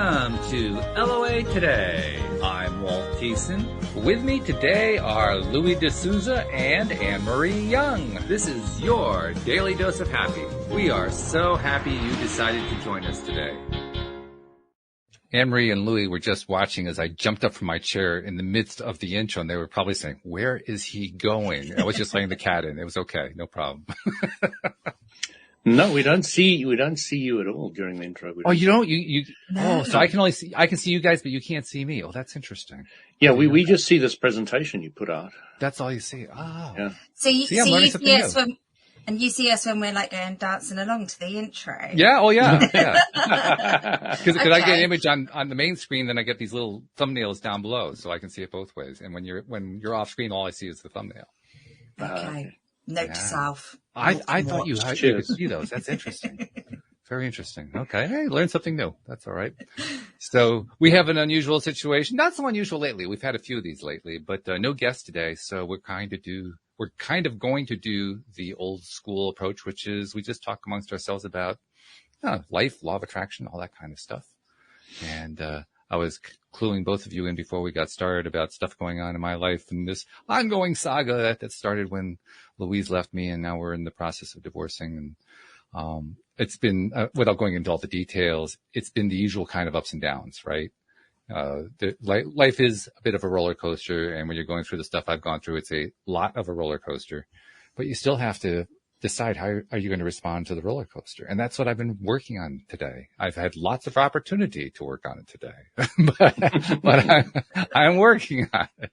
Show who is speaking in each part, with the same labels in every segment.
Speaker 1: Welcome to LOA Today. I'm Walt Thiessen. With me today are Louis D'Souza and Anne-Marie Young. This is your Daily Dose of Happy. We are so happy you decided to join us today. Anne-Marie and Louis were just watching as I jumped up from my chair in the midst of the intro, and they were probably saying, where is he going? I was just letting the cat in. It was okay. No problem.
Speaker 2: No, we don't see you at all during the intro.
Speaker 1: Oh, you don't? No. Oh, so I can see you guys, but you can't see me. Oh, that's interesting.
Speaker 2: Yeah, we just see this presentation you put out.
Speaker 1: That's all you see. Oh.
Speaker 2: Yeah.
Speaker 3: So you see us and you see us when we're like going dancing along to the intro.
Speaker 1: Yeah. Oh, yeah. Yeah. Because I get an image on the main screen, then I get these little thumbnails down below, so I can see it both ways. And when you're off screen, all I see is the thumbnail.
Speaker 3: Okay. Note to self.
Speaker 1: I thought you could see those. That's interesting. Very interesting. Okay. Hey, learn something new. That's all right. So we have an unusual situation. Not so unusual lately. We've had a few of these lately, but no guest today. So we're kind of going to do the old school approach, which is we just talk amongst ourselves about life, law of attraction, all that kind of stuff. And I was cluing both of you in before we got started about stuff going on in my life and this ongoing saga that started when Louise left me, and now we're in the process of divorcing. And it's been, without going into all the details, it's been the usual kind of ups and downs, right? Life is a bit of a roller coaster, and when you're going through the stuff I've gone through, it's a lot of a roller coaster. But you still have to decide how are you going to respond to the roller coaster. And that's what I've been working on today. I've had lots of opportunity to work on it today, but I'm working on it.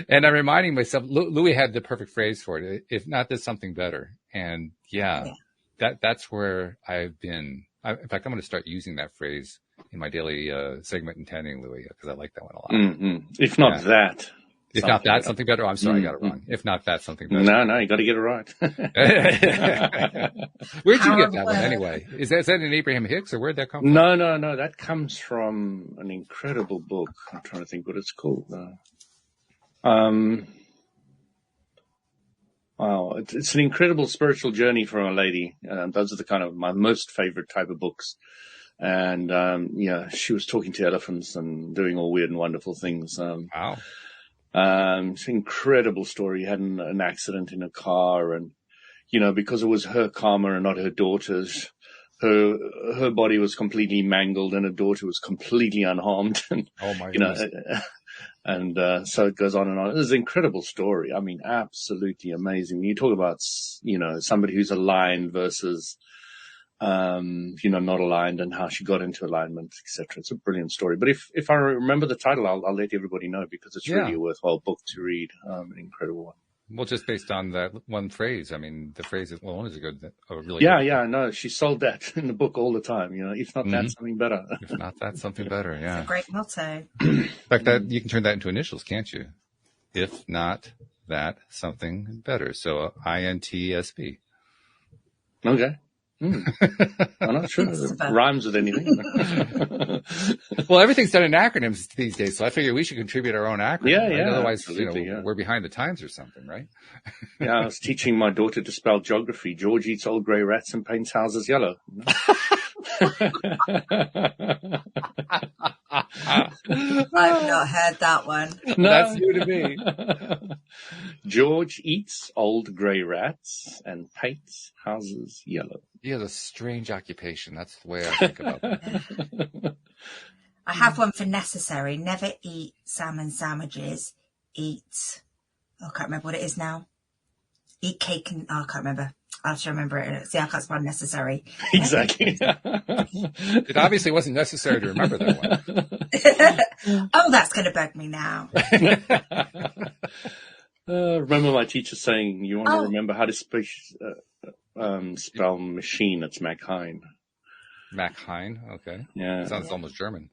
Speaker 1: And I'm reminding myself, Louis had the perfect phrase for it. If not this, something better. And that's where I've been. In fact, I'm going to start using that phrase in my daily segment intending, Louis, because I like that one a lot.
Speaker 2: Mm-hmm. If not that.
Speaker 1: If not that, something better. Oh, I'm sorry, I got it wrong. If not that, something better.
Speaker 2: No, you got to get it right.
Speaker 1: Where'd you get that one anyway? Is that in Abraham Hicks, or where'd that come from?
Speaker 2: No. That comes from an incredible book. I'm trying to think what it's called. Wow, it's an incredible spiritual journey for a lady. Those are the kind of my most favorite type of books. And she was talking to elephants and doing all weird and wonderful things.
Speaker 1: Wow.
Speaker 2: It's an incredible story. He had an accident in a car, and, because it was her karma and not her daughter's, her body was completely mangled and her daughter was completely unharmed. And,
Speaker 1: oh my goodness.
Speaker 2: So it goes on and on. It was an incredible story. I mean, absolutely amazing. You talk about, somebody who's aligned versus, not aligned, and how she got into alignment, etc. It's a brilliant story. But if I remember the title, I'll let everybody know, because it's really a worthwhile book to read. An incredible one.
Speaker 1: Well, just based on that one phrase, I mean, the phrase is, well, one is a good, really.
Speaker 2: Yeah, no, she sold that in the book all the time. If not that, something better.
Speaker 1: If not that, something better. Yeah.
Speaker 3: It's a great motto.
Speaker 1: In fact, that you can turn that into initials, can't you? If not that, something better. So INTSB.
Speaker 2: Okay. I'm not sure it rhymes with anything.
Speaker 1: Well, everything's done in acronyms these days, so I figure we should contribute our own acronym.
Speaker 2: Yeah,
Speaker 1: right? Otherwise,
Speaker 2: we're
Speaker 1: behind the times or something, right?
Speaker 2: Yeah, I was teaching my daughter to spell geography. George eats old grey rats and paints houses yellow.
Speaker 3: I've not heard that one.
Speaker 1: No. That's new to me.
Speaker 2: George eats old grey rats and paints houses yellow.
Speaker 1: He has a strange occupation. That's the way I think about it.
Speaker 3: I have one for necessary. Never eat salmon sandwiches. I can't remember what it is now. Eat cake and, I can't remember. I have to remember it. See, I can't spell necessary.
Speaker 2: Exactly.
Speaker 1: It obviously wasn't necessary to remember that
Speaker 3: one. Oh, that's going to bug me now.
Speaker 2: Remember my teacher saying, you want to remember how to spell machine? It's Mac Hein.
Speaker 1: Mac Hein? Okay.
Speaker 2: Yeah.
Speaker 1: Sounds almost German.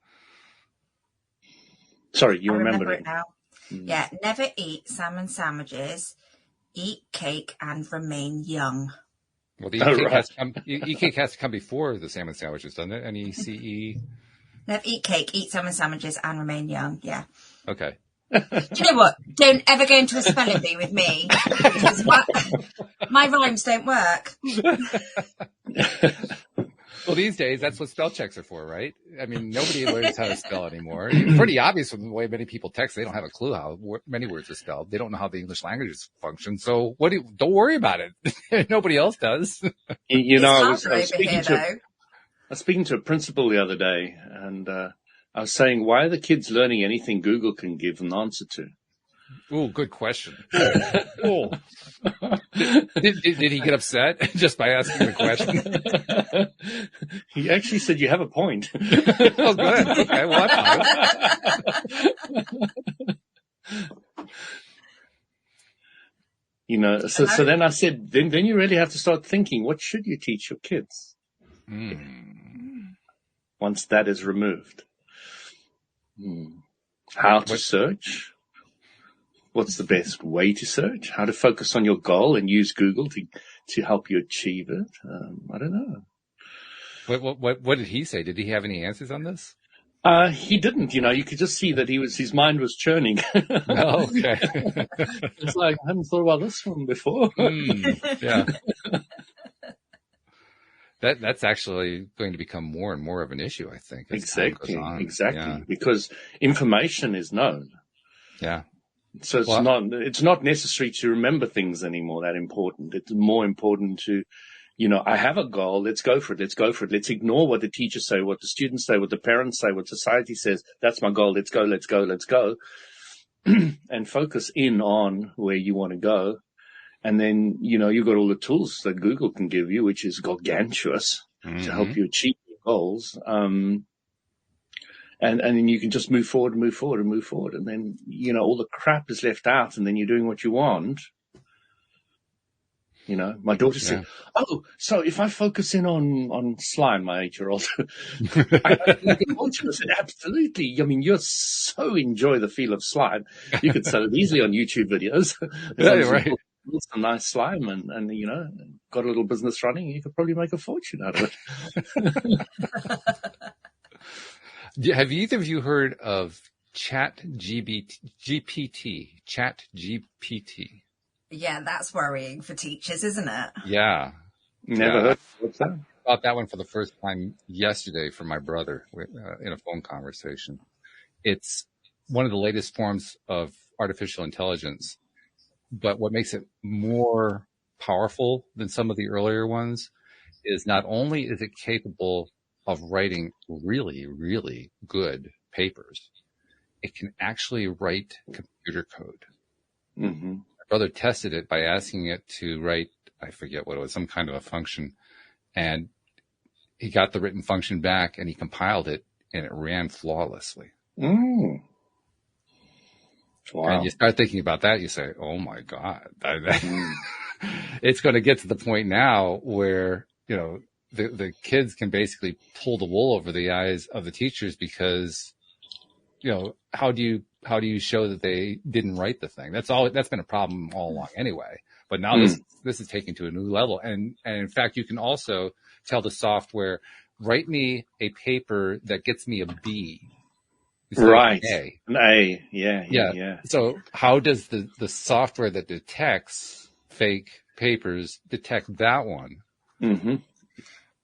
Speaker 2: Sorry, you remember
Speaker 3: it now. Yeah. Never eat salmon sandwiches. Eat cake and remain young.
Speaker 1: Well, the cake has to come before the salmon sandwiches, doesn't it? NECE.
Speaker 3: Never eat cake, eat salmon sandwiches, and remain young. Yeah.
Speaker 1: Okay.
Speaker 3: Do you know what? Don't ever go into a spelling bee with me, because my rhymes don't work.
Speaker 1: Well, these days, that's what spell checks are for, right? I mean, nobody learns how to spell anymore. It's pretty obvious from the way many people text. They don't have a clue how many words are spelled. They don't know how the English language functions. So don't worry about it. Nobody else does.
Speaker 2: I was speaking to a principal the other day, and I was saying, why are the kids learning anything Google can give them the answer to?
Speaker 1: Oh, good question. Oh. Did he get upset just by asking the question?
Speaker 2: He actually said, you have a point.
Speaker 1: Oh, good. Okay, well, that's fine.
Speaker 2: So then I said, then you really have to start thinking, what should you teach your kids? Once that is removed. How to search? What's the best way to search? How to focus on your goal and use Google to help you achieve it? I don't know.
Speaker 1: What did he say? Did he have any answers on this?
Speaker 2: He didn't. You could just see that his mind was churning.
Speaker 1: Oh, okay.
Speaker 2: It's like, I hadn't thought about this one before.
Speaker 1: Yeah. That's actually going to become more and more of an issue, I think.
Speaker 2: Exactly.
Speaker 1: Yeah.
Speaker 2: Because information is known.
Speaker 1: Yeah.
Speaker 2: So it's not necessary to remember things anymore that important. It's more important to, I have a goal. Let's go for it. Let's ignore what the teachers say, what the students say, what the parents say, what society says. That's my goal. Let's go. And focus in on where you want to go. And then, you've got all the tools that Google can give you, which is gargantuous to help you achieve your goals. And then you can just move forward. And then, all the crap is left out, and then you're doing what you want. My daughter said, oh, so if I focus in on slime, my 8-year-old, I said, absolutely. I mean, you so enjoy the feel of slime. You could sell it easily on YouTube videos.
Speaker 1: Yeah, right.
Speaker 2: Some nice slime and got a little business running, you could probably make a fortune out of it.
Speaker 1: Have either of you heard of GPT?
Speaker 3: Yeah, that's worrying for teachers, isn't it?
Speaker 1: Yeah.
Speaker 2: Never heard. What's that?
Speaker 1: I got that one for the first time yesterday from my brother in a phone conversation. It's one of the latest forms of artificial intelligence, but what makes it more powerful than some of the earlier ones is not only is it capable of writing really, really good papers, it can actually write computer code.
Speaker 2: Mm-hmm.
Speaker 1: My brother tested it by asking it to write, I forget what it was, some kind of a function, and he got the written function back and he compiled it and it ran flawlessly.
Speaker 2: Mm. Wow.
Speaker 1: And you start thinking about that, you say, oh my God, it's going to get to the point now where, the kids can basically pull the wool over the eyes of the teachers because, how do you show that they didn't write the thing? That's been a problem all along anyway. But now this is taken to a new level. And in fact, you can also tell the software, write me a paper that gets me a B.
Speaker 2: Right. An A. Yeah.
Speaker 1: So how does the software that detects fake papers detect that one?
Speaker 2: Mm-hmm.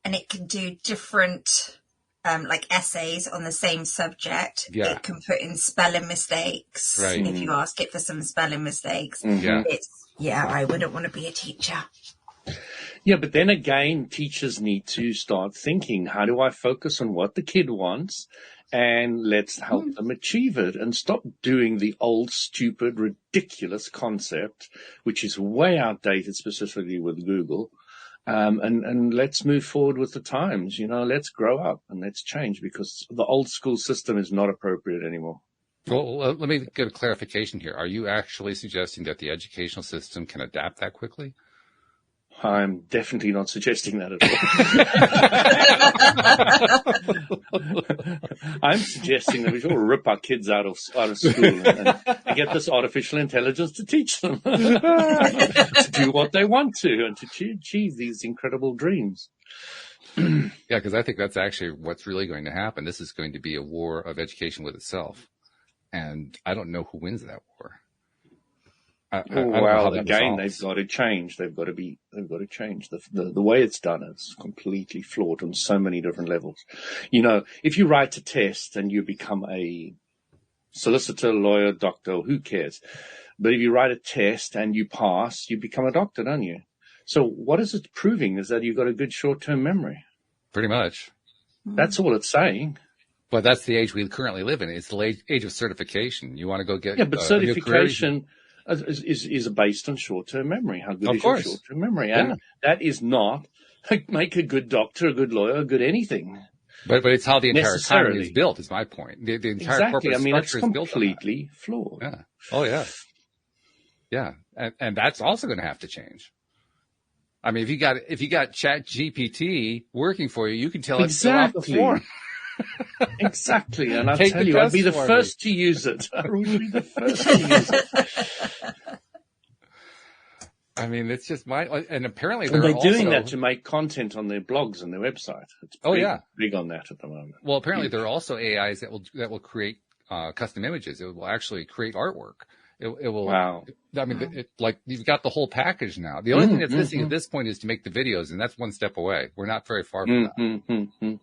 Speaker 3: And it can do different, like essays on the same subject.
Speaker 1: Yeah.
Speaker 3: It can put in spelling mistakes.
Speaker 1: Right.
Speaker 3: If you ask it for some spelling mistakes.
Speaker 2: Mm-hmm.
Speaker 3: I wouldn't want to be a teacher.
Speaker 2: Yeah, but then again, teachers need to start thinking, how do I focus on what the kid wants? And let's help them achieve it and stop doing the old, stupid, ridiculous concept, which is way outdated, specifically with Google. And let's move forward with the times. Let's grow up and let's change, because the old school system is not appropriate anymore.
Speaker 1: Well, let me get a clarification here. Are you actually suggesting that the educational system can adapt that quickly?
Speaker 2: I'm definitely not suggesting that at all. I'm suggesting that we should all rip our kids out of school and get this artificial intelligence to teach them to do what they want to and to achieve these incredible dreams.
Speaker 1: Yeah, because I think that's actually what's really going to happen. This is going to be a war of education with itself. And I don't know who wins that war. I don't know how that
Speaker 2: again,
Speaker 1: resolves.
Speaker 2: they've got to change. They've got to change. The way it's done is completely flawed on so many different levels. You know, if you write a test and you become a solicitor, lawyer, doctor, who cares? But if you write a test and you pass, you become a doctor, don't you? So what is it proving is that you've got a good short-term memory.
Speaker 1: Pretty much.
Speaker 2: That's all it's saying.
Speaker 1: But that's the age we currently live in. It's the age of certification. You want to go get
Speaker 2: but certification is based on short-term memory. How good is your short-term memory? And that is not make a good doctor, a good lawyer, a good anything.
Speaker 1: But it's how the entire economy is built, is my point. The entire corporate structure
Speaker 2: it's completely flawed.
Speaker 1: Yeah. Oh, yeah. Yeah. And that's also going to have to change. I mean, if you got Chat GPT working for you, you can tell it to fill out the form.
Speaker 2: Exactly. And I'll tell you, I'd be the first to use it. I would be the first to use it.
Speaker 1: I mean, it's just and apparently
Speaker 2: they're doing that to make content on their blogs and their website. It's big on that at the moment.
Speaker 1: Well, apparently there are also AIs that will create custom images. It will actually create artwork. It will.
Speaker 2: Wow.
Speaker 1: I mean, like you've got the whole package now. The only thing that's missing at this point is to make the videos, and that's one step away. We're not very far from that.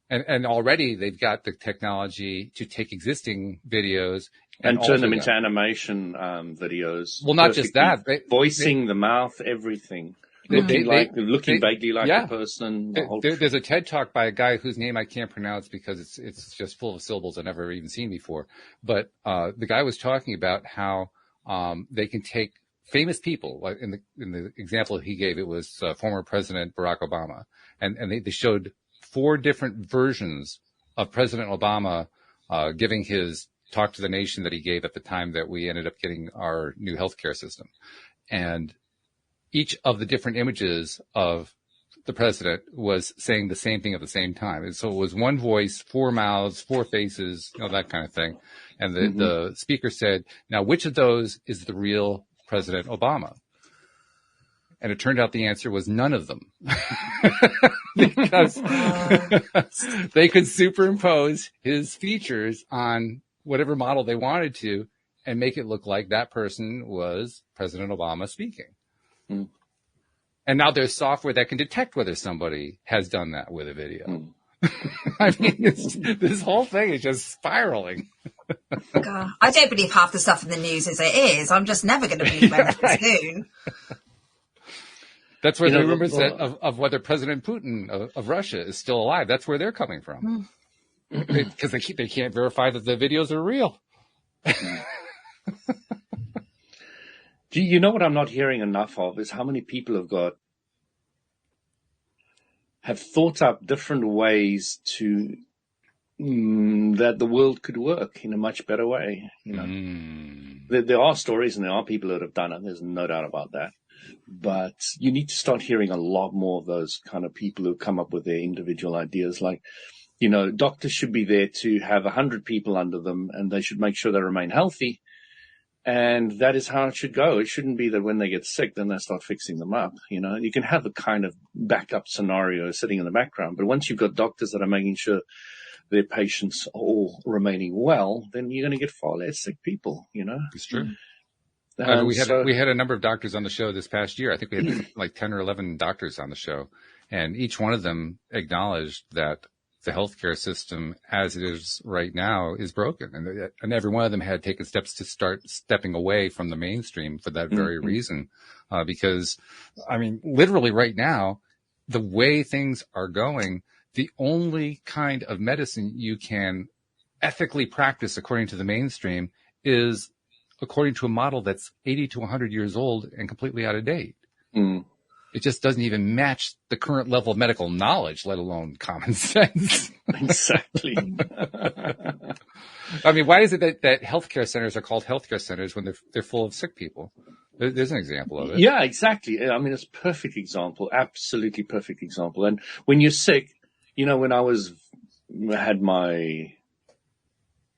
Speaker 1: And already they've got the technology to take existing videos
Speaker 2: and turn them into animation videos.
Speaker 1: Well, not just that,
Speaker 2: voicing the mouth, everything. Looking vaguely like a person.
Speaker 1: There's a TED Talk by a guy whose name I can't pronounce because it's just full of syllables I've never even seen before. But the guy was talking about how they can take famous people. Like in the example he gave, it was former President Barack Obama, and they showed 4 different versions of President Obama giving his talk to the nation that he gave at the time that we ended up getting our new healthcare system, and each of the different images of the president was saying the same thing at the same time. And so it was one voice, 4 mouths, 4 faces, that kind of thing. And the speaker said, now, which of those is the real President Obama? And it turned out the answer was none of them. Because they could superimpose his features on whatever model they wanted to and make it look like that person was President Obama speaking. And now there's software that can detect whether somebody has done that with a video. I mean, this whole thing is just spiraling.
Speaker 3: God, I don't believe half the stuff in the news as it is. I'm just never going to believe anything soon.
Speaker 1: That's where the rumors of whether President Putin of Russia is still alive, that's where they're coming from. Because they can't verify that the videos are real.
Speaker 2: You know what I'm not hearing enough of is how many people have thought up different ways to that the world could work in a much better way. You know, there are stories and there are people that have done it. There's no doubt about that. But you need to start hearing a lot more of those kind of people who come up with their individual ideas. Like, you know, doctors should be there to have 100 people under them, and they should make sure they remain healthy. And that is how it should go. It shouldn't be that when they get sick, then they start fixing them up. You know, you can have a kind of backup scenario sitting in the background. But once you've got doctors that are making sure their patients are all remaining well, then you're going to get far less sick people, you know.
Speaker 1: It's true. We had a number of doctors on the show this past year. I think we had like 10 or 11 doctors on the show. And each one of them acknowledged that the healthcare system as it is right now is broken. And every one of them had taken steps to start stepping away from the mainstream for that very reason. Because, I mean, literally right now, the way things are going, the only kind of medicine you can ethically practice according to the mainstream is according to a model that's 80 to 100 years old and completely out of date. It just doesn't even match the current level of medical knowledge, let alone common sense.
Speaker 2: Exactly.
Speaker 1: I mean, why is it that healthcare centers are called healthcare centers when they're full of sick people? There's an example of it.
Speaker 2: Yeah, exactly. I mean, it's a perfect example, absolutely perfect example. And when you're sick, you know, when I had my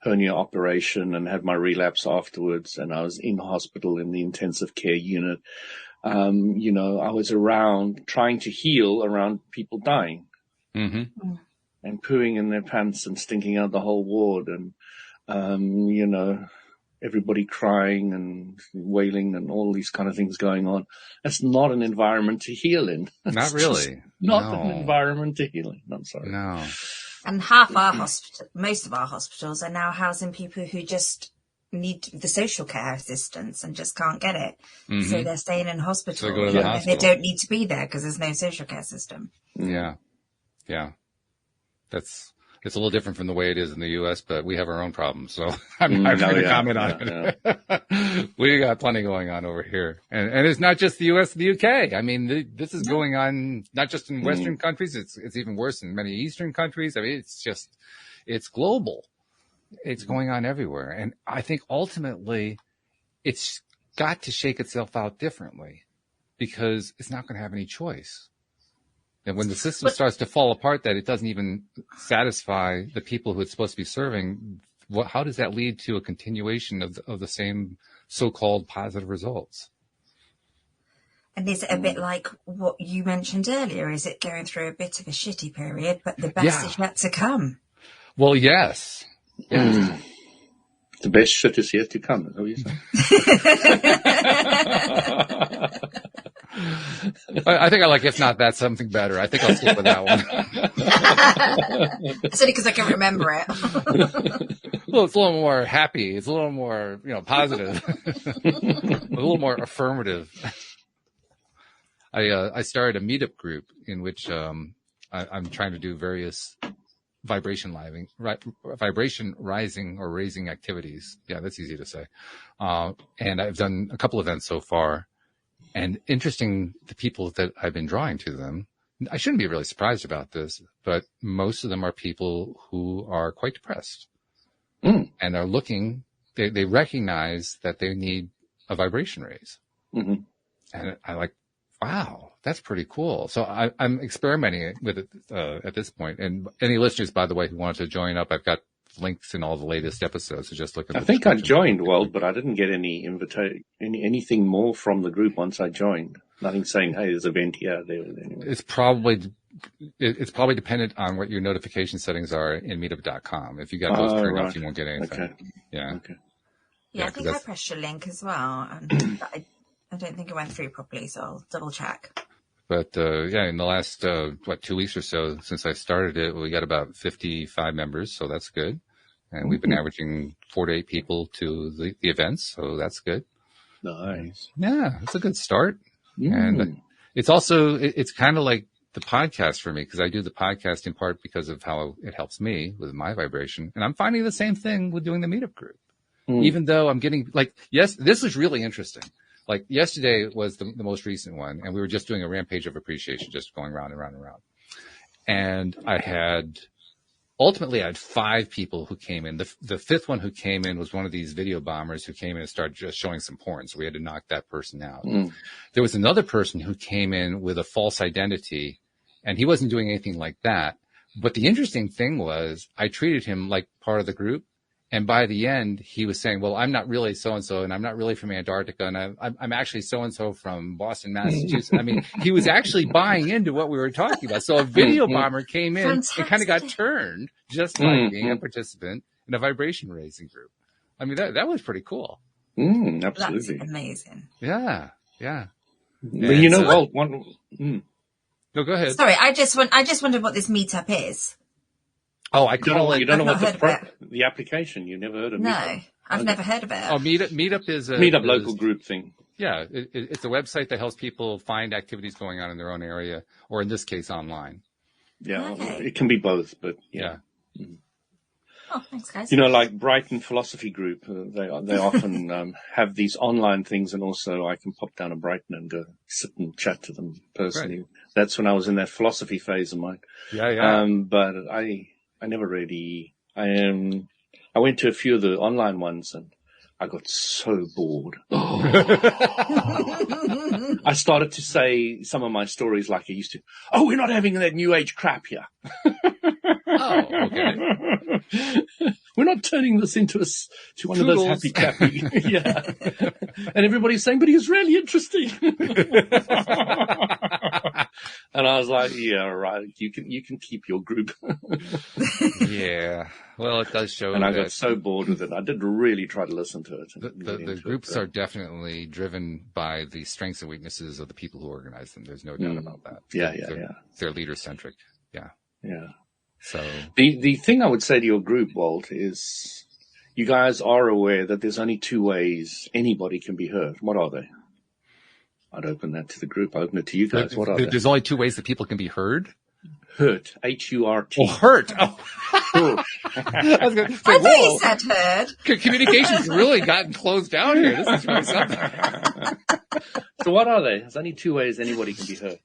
Speaker 2: hernia operation and had my relapse afterwards, and I was in hospital in the intensive care unit, you know, I was around trying to heal around people dying and pooing in their pants and stinking out the whole ward. And, you know, everybody crying and wailing and all these kind of things going on. That's not an environment to heal in.
Speaker 1: Not really.
Speaker 2: Not an environment to heal in. I'm sorry.
Speaker 1: No.
Speaker 3: And most of our hospitals are now housing people who just need the social care assistance and just can't get it.
Speaker 1: Mm-hmm.
Speaker 3: So they're staying in hospital.
Speaker 1: So they go to the hospital.
Speaker 3: They don't need to be there because there's no social care system.
Speaker 1: Yeah. Yeah. It's a little different from the way it is in the U.S., but we have our own problems. So I'm not going to comment on it. We got plenty going on over here. And it's not just the U.S. and the U.K. I mean, this is going on not just in Western countries. It's even worse in many Eastern countries. I mean, it's global. It's going on everywhere. And I think ultimately it's got to shake itself out differently because it's not going to have any choice. And when the system starts to fall apart, that it doesn't even satisfy the people who it's supposed to be serving, how does that lead to a continuation of the same so-called positive results?
Speaker 3: And is it a bit like what you mentioned earlier? Is it going through a bit of a shitty period, but the best is yet to come?
Speaker 1: Well, yes.
Speaker 2: The best shit is yet to come. Is that what you say?
Speaker 1: I think I like, if not that, something better. I think I'll stick with that one.
Speaker 3: It's only because I can remember it.
Speaker 1: Well, it's a little more happy. It's a little more, positive. A little more affirmative. I started a meetup group in which I'm trying to do various vibration rising or raising activities. Yeah, that's easy to say. And I've done a couple events so far. And interesting, the people that I've been drawing to them, I shouldn't be really surprised about this, but most of them are people who are quite depressed and are looking, they recognize that they need a vibration raise. Mm-hmm. And I like, wow, that's pretty cool. So I'm experimenting with it at this point. And any listeners, by the way, who want to join up, I've got links in all the latest episodes. So just look at
Speaker 2: I think I joined, but I didn't get any anything more from the group once I joined. Nothing saying, hey, there's an event here. Anyway.
Speaker 1: It's probably dependent on what your notification settings are in meetup.com. If you got those turned off, you won't get anything.
Speaker 2: Okay.
Speaker 1: Yeah.
Speaker 2: Okay.
Speaker 3: Yeah, I think I pressed your link as well. And I don't think it went through properly, so I'll double check.
Speaker 1: But, in the last, 2 weeks or so since I started it, we got about 55 members. So that's good. And we've been averaging 4 to 8 people to the events. So that's good.
Speaker 2: Nice.
Speaker 1: Yeah. It's a good start. And it's also, it's kind of like the podcast for me, because I do the podcast in part because of how it helps me with my vibration. And I'm finding the same thing with doing the meetup group, even though I'm getting yes, this is really interesting. Like yesterday was the most recent one, and we were just doing a rampage of appreciation, just going round and round and round. And ultimately I had 5 people who came in. The fifth one who came in was one of these video bombers who came in and started just showing some porn. So we had to knock that person out. There was another person who came in with a false identity, and he wasn't doing anything like that. But the interesting thing was I treated him like part of the group. And by the end, he was saying, well, I'm not really so-and-so, and I'm not really from Antarctica, and I'm actually so-and-so from Boston, Massachusetts. I mean, he was actually buying into what we were talking about. So a video bomber came in and kind of got turned just by being a participant in a vibration raising group. I mean, that was pretty cool.
Speaker 2: Absolutely.
Speaker 3: That's amazing.
Speaker 1: Yeah, yeah.
Speaker 2: But
Speaker 1: No, go ahead.
Speaker 3: Sorry, I just wondered what this meetup is.
Speaker 1: Oh, I call it.
Speaker 2: You don't know what the application. You never heard of
Speaker 3: No,
Speaker 2: Meetup.
Speaker 3: I've never heard of it.
Speaker 1: Oh, Meetup is a
Speaker 2: local group thing.
Speaker 1: Yeah, it's a website that helps people find activities going on in their own area, or in this case, online.
Speaker 2: Yeah,
Speaker 3: Okay.
Speaker 2: It can be both, but yeah.
Speaker 3: Oh, thanks, guys.
Speaker 2: Like Brighton Philosophy Group, they often have these online things, and also I can pop down to Brighton and go sit and chat to them personally. Right. That's when I was in that philosophy phase of mine.
Speaker 1: Yeah.
Speaker 2: But I never really, I went to a few of the online ones and I got so bored. I started to say some of my stories like I used to. Oh, we're not having that new age crap here.
Speaker 1: Oh, okay.
Speaker 2: We're not turning this into one of those happy clappy. Yeah. And everybody's saying, but he's really interesting. And I was like, yeah, right. You can keep your group.
Speaker 1: Yeah. Well, it does show
Speaker 2: And I
Speaker 1: that
Speaker 2: got so bored with it. I did really try to listen to it.
Speaker 1: the groups are definitely driven by the strengths and weaknesses of the people who organize them. There's no doubt about that.
Speaker 2: Yeah.
Speaker 1: They're leader-centric. Yeah.
Speaker 2: Yeah.
Speaker 1: So
Speaker 2: the thing I would say to your group, Walt, is you guys are aware that there's only two ways anybody can be hurt. What are they? I'd open that to the group. I open it to you guys. What are they?
Speaker 1: There's only two ways that people can be heard.
Speaker 2: Hurt. H-U-R-T.
Speaker 1: Oh, hurt. Oh. I was going to say,
Speaker 3: I thought you said heard.
Speaker 1: Communication's really gotten closed down here. This is really something.
Speaker 2: So what are they? There's only two ways anybody can be hurt.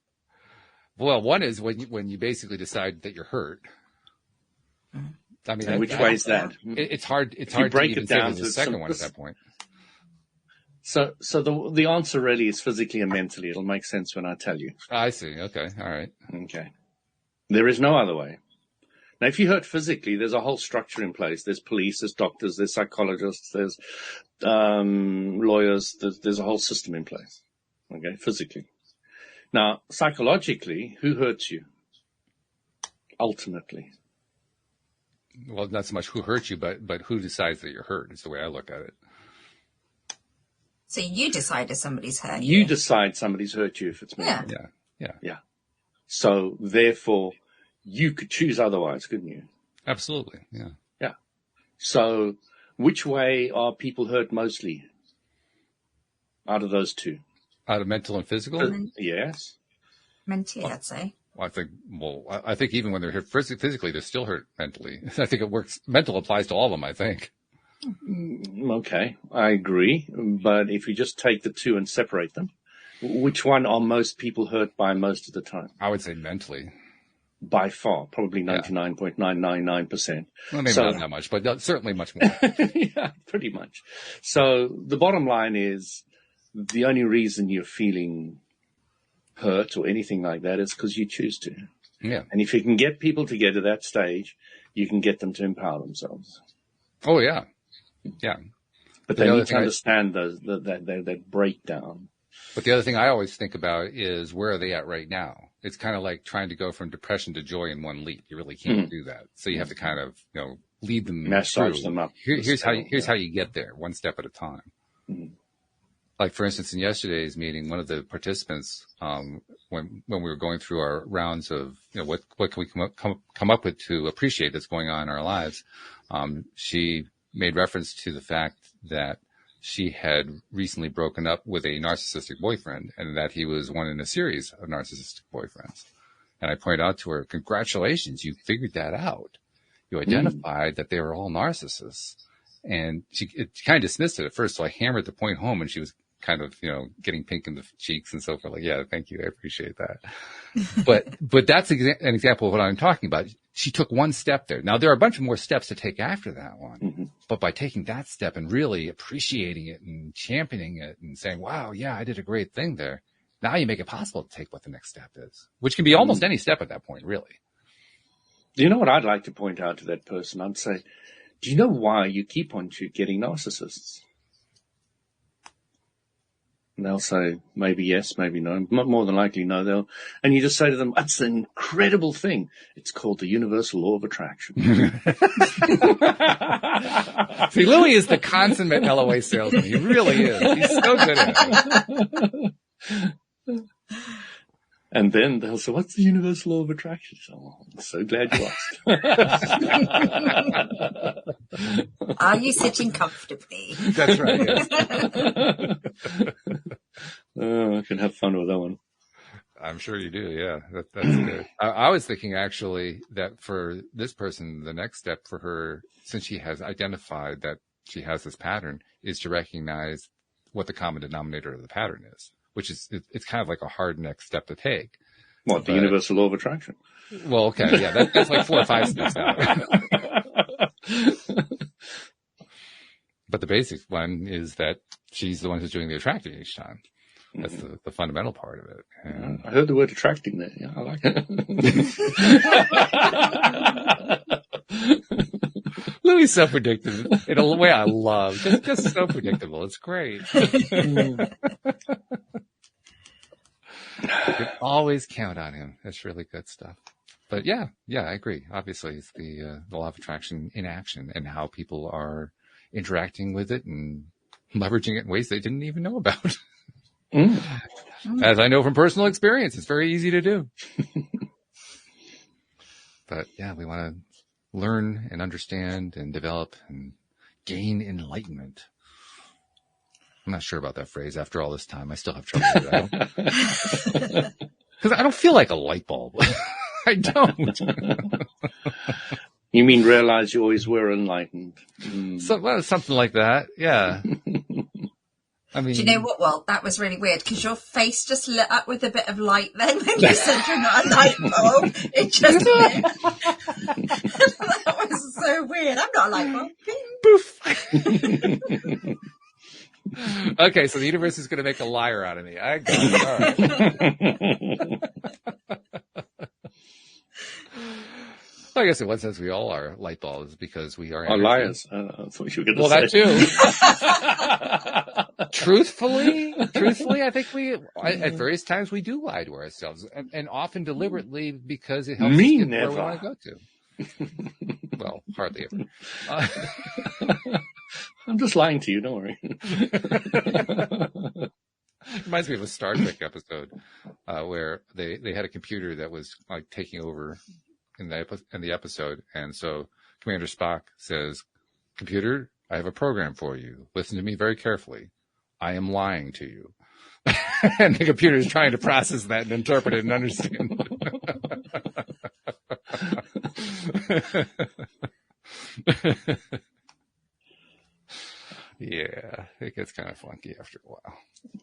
Speaker 1: Well, one is when you basically decide that you're hurt. I mean,
Speaker 2: And which way is that?
Speaker 1: It's hard. It's
Speaker 2: If you
Speaker 1: hard to
Speaker 2: break
Speaker 1: even
Speaker 2: it
Speaker 1: say
Speaker 2: down
Speaker 1: there's a
Speaker 2: to
Speaker 1: second
Speaker 2: some-
Speaker 1: one at that point.
Speaker 2: So the answer really is physically and mentally. It'll make sense when I tell you.
Speaker 1: I see. Okay. All right.
Speaker 2: Okay. There is no other way. Now, if you hurt physically, there's a whole structure in place. There's police, there's doctors, there's psychologists, there's lawyers. There's a whole system in place. Okay, physically. Now, psychologically, who hurts you? Ultimately.
Speaker 1: Well, not so much who hurt you, but who decides that you're hurt is the way I look at it.
Speaker 3: So you decide if somebody's hurt
Speaker 2: You decide somebody's hurt you if it's me.
Speaker 3: Yeah.
Speaker 1: Yeah.
Speaker 2: So, therefore, you could choose otherwise, couldn't you?
Speaker 1: Absolutely. Yeah.
Speaker 2: Yeah. So, which way are people hurt mostly out of those two?
Speaker 1: Out of mental and physical?
Speaker 2: Yes.
Speaker 3: Mentally, I'd say.
Speaker 1: I think even when they're hurt physically, they're still hurt mentally. I think it works. Mental applies to all of them, I think.
Speaker 2: Okay, I agree. But if you just take the two and separate them, which one are most people hurt by most of the time?
Speaker 1: I would say mentally.
Speaker 2: By far, probably 99.999%.
Speaker 1: Well, maybe not that much, but certainly much more.
Speaker 2: Yeah, pretty much. So the bottom line is the only reason you're feeling hurt or anything like that is because you choose to.
Speaker 1: Yeah.
Speaker 2: And if you can get people to get to that stage, you can get them to empower themselves.
Speaker 1: Oh, yeah. Yeah.
Speaker 2: But they need to understand that breakdown.
Speaker 1: But the other thing I always think about is where are they at right now? It's kind of like trying to go from depression to joy in one leap. You really can't do that. So you have to kind of, lead them
Speaker 2: massage
Speaker 1: through.
Speaker 2: them up.
Speaker 1: Here's how you get there, one step at a time.
Speaker 2: Mm-hmm.
Speaker 1: Like, for instance, in yesterday's meeting, one of the participants, when we were going through our rounds of, what can we come up with to appreciate that's going on in our lives, she made reference to the fact that she had recently broken up with a narcissistic boyfriend and that he was one in a series of narcissistic boyfriends. And I pointed out to her, congratulations, you figured that out. You identified that they were all narcissists. And she kind of dismissed it at first. So I hammered the point home and she was kind of, getting pink in the cheeks and so forth. Like, yeah, thank you. I appreciate that. But that's an example of what I'm talking about. She took one step there. Now there are a bunch of more steps to take after that one, but by taking that step and really appreciating it and championing it and saying, wow, yeah, I did a great thing there. Now you make it possible to take what the next step is, which can be almost any step at that point, really.
Speaker 2: You know what I'd like to point out to that person? I'd say, do you know why you keep on getting narcissists? And they'll say, maybe yes, maybe no. More than likely no. And you just say to them, that's an incredible thing. It's called the universal law of attraction.
Speaker 1: See, Louis is the consummate LOA salesman. He really is. He's so good at it.
Speaker 2: And then they'll say, what's the universal law of attraction? So, I'm so glad you asked.
Speaker 3: Are you sitting comfortably?
Speaker 1: That's right. Yes.
Speaker 2: Oh, I can have fun with that one.
Speaker 1: I'm sure you do. Yeah, that's good. I was thinking actually that for this person, the next step for her, since she has identified that she has this pattern, is to recognize what the common denominator of the pattern is, which is, it's kind of like a hard next step to take.
Speaker 2: What, the universal law of attraction?
Speaker 1: Well, okay. Yeah, that's like 4 or 5 steps now. But the basic one is that she's the one who's doing the attracting each time. That's the fundamental part of it. And
Speaker 2: I heard the word attracting there. Yeah, I like it.
Speaker 1: Louis so predictable in a way I love. Just so predictable. It's great. You can always count on him. That's really good stuff. But yeah, I agree. Obviously, it's the law of attraction in action and how people are interacting with it and leveraging it in ways they didn't even know about. As I know from personal experience, it's very easy to do. But yeah, we want to learn and understand and develop and gain enlightenment. I'm not sure about that phrase after all this time. I still have trouble with it. Because I don't feel like a light bulb. I don't.
Speaker 2: You mean realize you always were enlightened?
Speaker 1: Something like that. Yeah. I mean,
Speaker 3: do you know what, Walt? That was really weird because your face just lit up with a bit of light then when you said you're not a light bulb. It just lit. That was so weird. I'm not a light bulb.
Speaker 1: Boof. Okay, so the universe is going to make a liar out of me. I got it. All right. I guess in one sense we all are light bulbs because we are
Speaker 2: liars. That's what you were going to say.
Speaker 1: That too. Truthfully, I think at various times we do lie to ourselves, and often deliberately because it helps us get where we want to go to. Well, hardly ever.
Speaker 2: I'm just lying to you. Don't worry.
Speaker 1: Reminds me of a Star Trek episode where they had a computer that was like taking over in the episode, and so Commander Spock says, "Computer, I have a program for you. Listen to me very carefully. I am lying to you." And the computer is trying to process that and interpret it and understand. Yeah, it gets kind of funky after a while.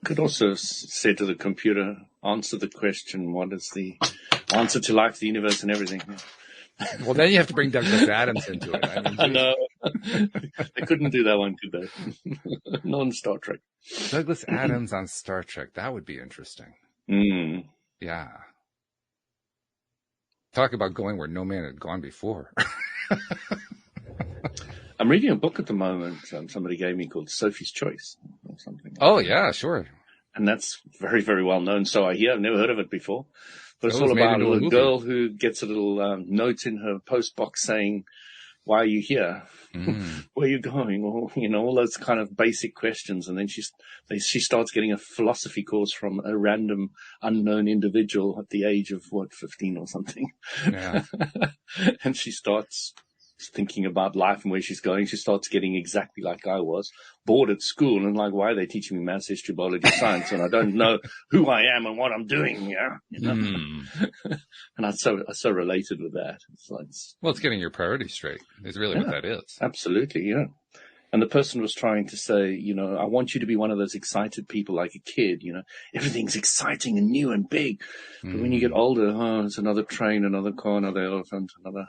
Speaker 2: Could also say to the computer, answer the question, what is the answer to life, the universe, and everything?
Speaker 1: Well, then you have to bring Douglas Adams into it.
Speaker 2: I know. They couldn't do that one, could they? Not on Star Trek.
Speaker 1: Douglas Adams on Star Trek. That would be interesting. Yeah. Talk about going where no man had gone before.
Speaker 2: I'm reading a book at the moment somebody gave me called Sophie's Choice or something.
Speaker 1: Oh, yeah, sure.
Speaker 2: And that's very, very well known. So I hear, I've never heard of it before. But it's all about a little girl who gets a little note in her post box saying, "Why are you here? Where are you going?" Or, all those kind of basic questions. And then she starts getting a philosophy course from a random unknown individual at the age of 15 or something.
Speaker 1: Yeah.
Speaker 2: And she starts thinking about life and where she's going. She starts getting exactly like I was, bored at school and like, why are they teaching me maths, history, biology, science, and I don't know who I am and what I'm doing here. And I so related with that.
Speaker 1: It's getting your priorities straight is really what that is.
Speaker 2: Absolutely, yeah. And the person was trying to say, I want you to be one of those excited people like a kid, everything's exciting and new and big. But when you get older, it's another train, another car, another elephant, another,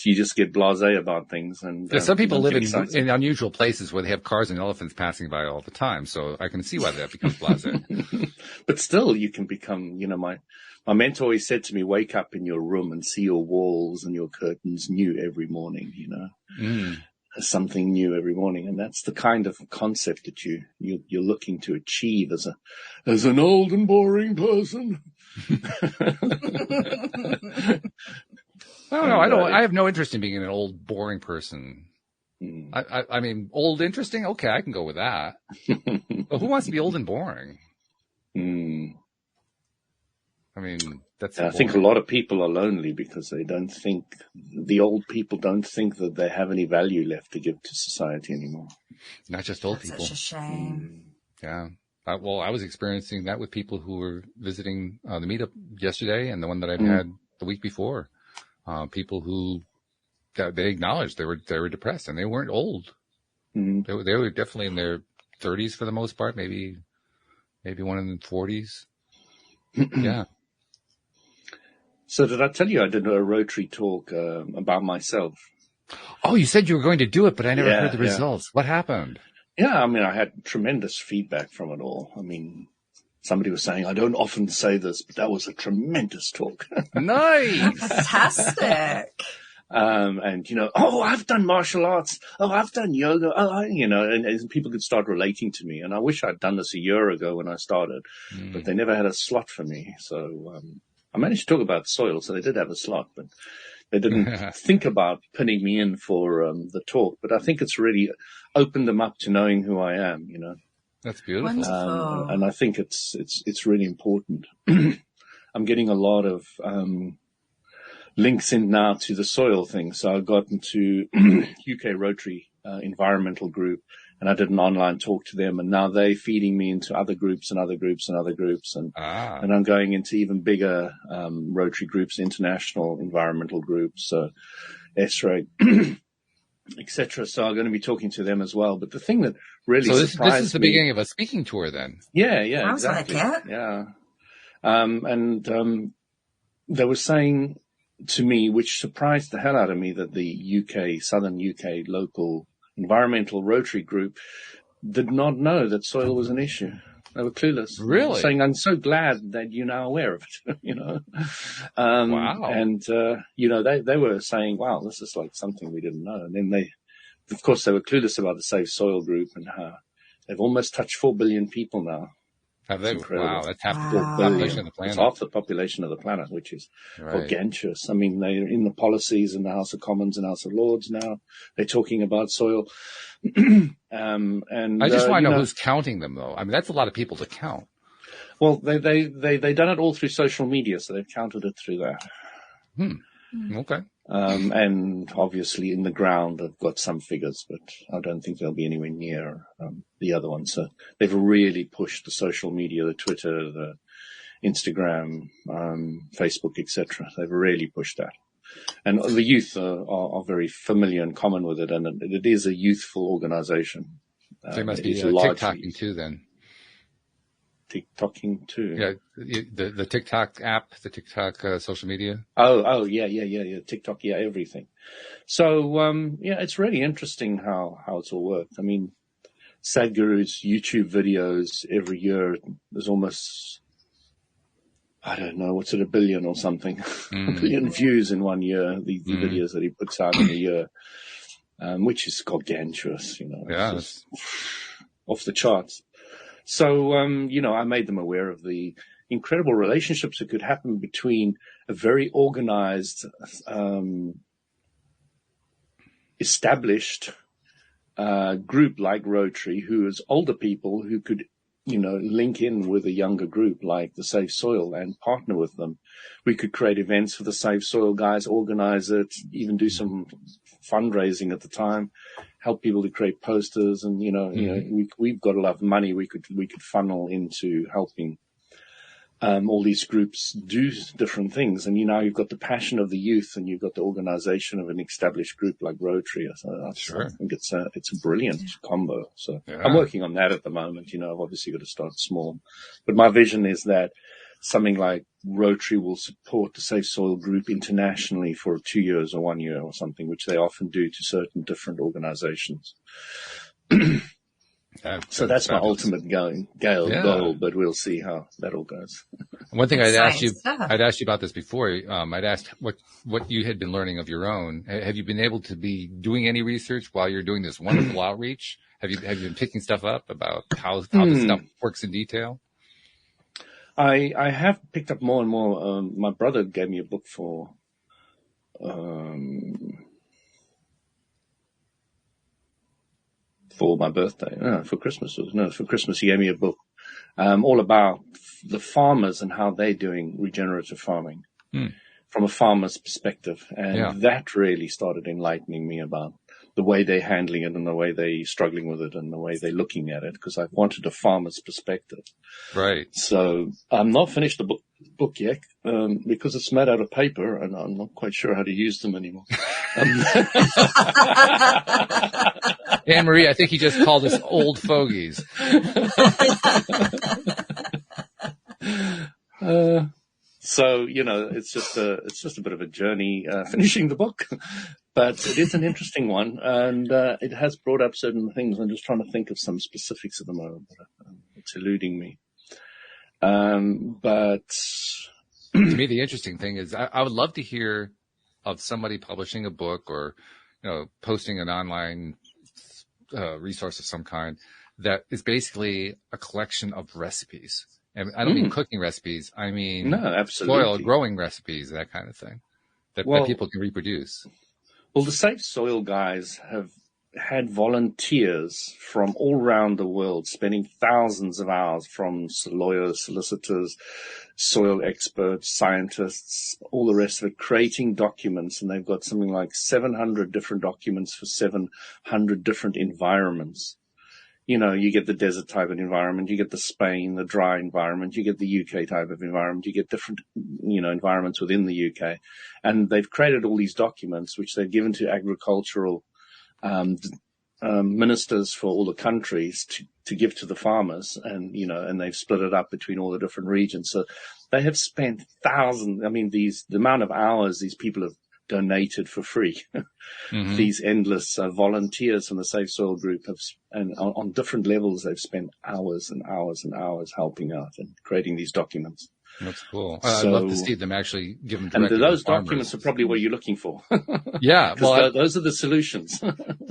Speaker 2: you just get blasé about things. And
Speaker 1: some people live in unusual places where they have cars and elephants passing by all the time. So I can see why that becomes blasé.
Speaker 2: But still, you can become, my mentor always said to me, wake up in your room and see your walls and your curtains new every morning, something new every morning. And that's the kind of concept that you're looking to achieve as an old and boring person.
Speaker 1: No, I don't. I have no interest in being an old, boring person. I mean, old, interesting. Okay, I can go with that. But who wants to be old and boring? I mean,
Speaker 2: I think a lot of people are lonely because they don't think the old people don't think that they have any value left to give to society anymore.
Speaker 1: Not just old people.
Speaker 3: Such a shame.
Speaker 1: Yeah. I was experiencing that with people who were visiting the meetup yesterday and the one that I've had the week before. People who they acknowledged they were depressed and they weren't old. They were definitely in their 30s for the most part, maybe one in the 40s. Yeah.
Speaker 2: So did I tell you I did a Rotary talk about myself?
Speaker 1: Oh, you said you were going to do it, but I never heard the results. What happened?
Speaker 2: Yeah, I mean, I had tremendous feedback from it all. I mean, somebody was saying, I don't often say this, but that was a tremendous talk.
Speaker 1: Nice.
Speaker 3: Fantastic.
Speaker 2: And, oh, I've done martial arts. Oh, I've done yoga. Oh, and people could start relating to me. And I wish I'd done this a year ago when I started, but they never had a slot for me. So, I managed to talk about soil. So they did have a slot, but they didn't think about pinning me in for, the talk. But I think it's really opened them up to knowing who I am,
Speaker 1: That's beautiful.
Speaker 2: And I think it's really important. I'm getting a lot of, links in now to the soil thing. So I've gotten to UK Rotary environmental group, and I did an online talk to them, and now they're feeding me into other groups and other groups and other groups. And I'm going into even bigger Rotary groups, international environmental groups, SRA, etc. So I'm going to be talking to them as well. But the thing that really surprised me... So this is
Speaker 1: the beginning of a speaking tour then?
Speaker 2: Yeah,
Speaker 3: Sounds
Speaker 2: exactly.
Speaker 3: like it.
Speaker 2: Yeah. And they were saying to me, which surprised the hell out of me, that the Southern UK local environmental Rotary group did not know that soil was an issue. They were clueless.
Speaker 1: Really?
Speaker 2: Saying, I'm so glad that you're now aware of it,
Speaker 1: Wow.
Speaker 2: And, they were saying, wow, this is like something we didn't know. And then they were clueless about the Safe Soil group and how they've almost touched 4 billion people now.
Speaker 1: Have they? Wow, that's half the population of the planet.
Speaker 2: It's half the population of the planet, which is gargantuous. I mean, they're in the policies in the House of Commons and House of Lords now. They're talking about soil. And
Speaker 1: I just want to know who's counting them, though. I mean, that's a lot of people to count.
Speaker 2: Well, they done it all through social media, so they've counted it through that.
Speaker 1: Okay.
Speaker 2: And obviously in the ground, I've got some figures, but I don't think they'll be anywhere near the other ones. So they've really pushed the social media, the Twitter, the Instagram, Facebook, etc. They've really pushed that. And the youth are very familiar and common with it, and it is a youthful organization.
Speaker 1: They must be TikToking too then.
Speaker 2: TikToking too.
Speaker 1: Yeah, the TikTok app, the TikTok social media.
Speaker 2: Oh, yeah. TikTok, yeah, everything. So, it's really interesting how it's all worked. I mean, Sadhguru's YouTube videos every year, there's almost, I don't know, what's it, 1 billion or something, 1 billion views in 1 year, the videos that he puts out in a year, which is gargantuous,
Speaker 1: Yeah.
Speaker 2: It's off the charts. So, I made them aware of the incredible relationships that could happen between a very organized, established group like Rotary, who is older people who could, link in with a younger group like the Safe Soil and partner with them. We could create events for the Safe Soil guys, organize it, even do some fundraising at the time, help people to create posters, and we've got a lot of money we could funnel into helping all these groups do different things. And you've got the passion of the youth, and you've got the organization of an established group like Rotary. So
Speaker 1: sure.
Speaker 2: I think it's a brilliant combo. So I'm working on that at the moment. I've obviously got to start small, but my vision is that something like Rotary will support the Safe Soil group internationally for 2 years or 1 year or something, which they often do to certain different organizations. So that's my ultimate goal, but we'll see how that all goes.
Speaker 1: One thing I'd asked you about this before. I'd asked what you had been learning of your own. Have you been able to be doing any research while you're doing this wonderful outreach? Have you been picking stuff up about how this stuff works in detail?
Speaker 2: I have picked up more and more. My brother gave me a book for my birthday. No, for Christmas. For Christmas he gave me a book all about the farmers and how they're doing regenerative farming from a farmer's perspective. And that really started enlightening me about the way they're handling it and the way they're struggling with it and the way they're looking at it, because I wanted a farmer's perspective.
Speaker 1: Right.
Speaker 2: So I'm not finished the book yet because it's made out of paper and I'm not quite sure how to use them anymore.
Speaker 1: Anne-Marie, I think he just called us old fogies.
Speaker 2: So, it's just a bit of a journey, finishing the book, but it is an interesting one, and, it has brought up certain things. I'm just trying to think of some specifics at the moment, but it's eluding me. But
Speaker 1: to me, the interesting thing is I would love to hear of somebody publishing a book or, posting an online resource of some kind that is basically a collection of recipes. And I don't mean cooking recipes. I mean,
Speaker 2: no, absolutely,
Speaker 1: soil growing recipes, that kind of thing that people can reproduce.
Speaker 2: Well, the Safe Soil guys have had volunteers from all around the world spending thousands of hours, from lawyers, solicitors, soil experts, scientists, all the rest of it, creating documents. And they've got something like 700 different documents for 700 different environments. You get the desert type of environment, you get the Spain, the dry environment, you get the UK type of environment, you get different, environments within the UK. And they've created all these documents, which they've given to agricultural ministers for all the countries to give to the farmers, and they've split it up between all the different regions. So they have spent thousands. I mean, the amount of hours these people have donated for free. These endless volunteers from the Safe Soil Group and on different levels, they've spent hours and hours and hours helping out and creating these documents.
Speaker 1: That's cool. I'd love to see them actually give them directly.
Speaker 2: And those documents are probably what you're looking for.
Speaker 1: Yeah. Well,
Speaker 2: those are the solutions.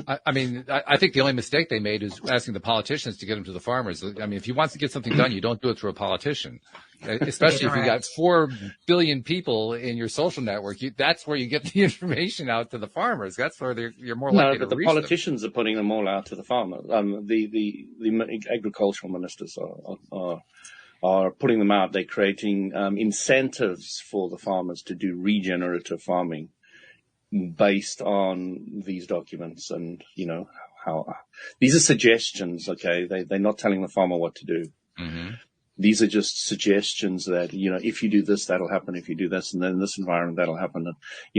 Speaker 1: I think the only mistake they made is asking the politicians to get them to the farmers. I mean, if he wants to get something done, you don't do it through a politician, especially if you got 4 billion people in your social network. That's where you get the information out to the farmers. That's where you're more likely to reach them.
Speaker 2: No, but the politicians are putting them all out to the farmers. The agricultural ministers are putting them out. They're creating incentives for the farmers to do regenerative farming based on these documents. And, how these are suggestions. Okay. They're not telling the farmer what to do. These are just suggestions that, if you do this, that'll happen. If you do this, and then in this environment, that'll happen. And,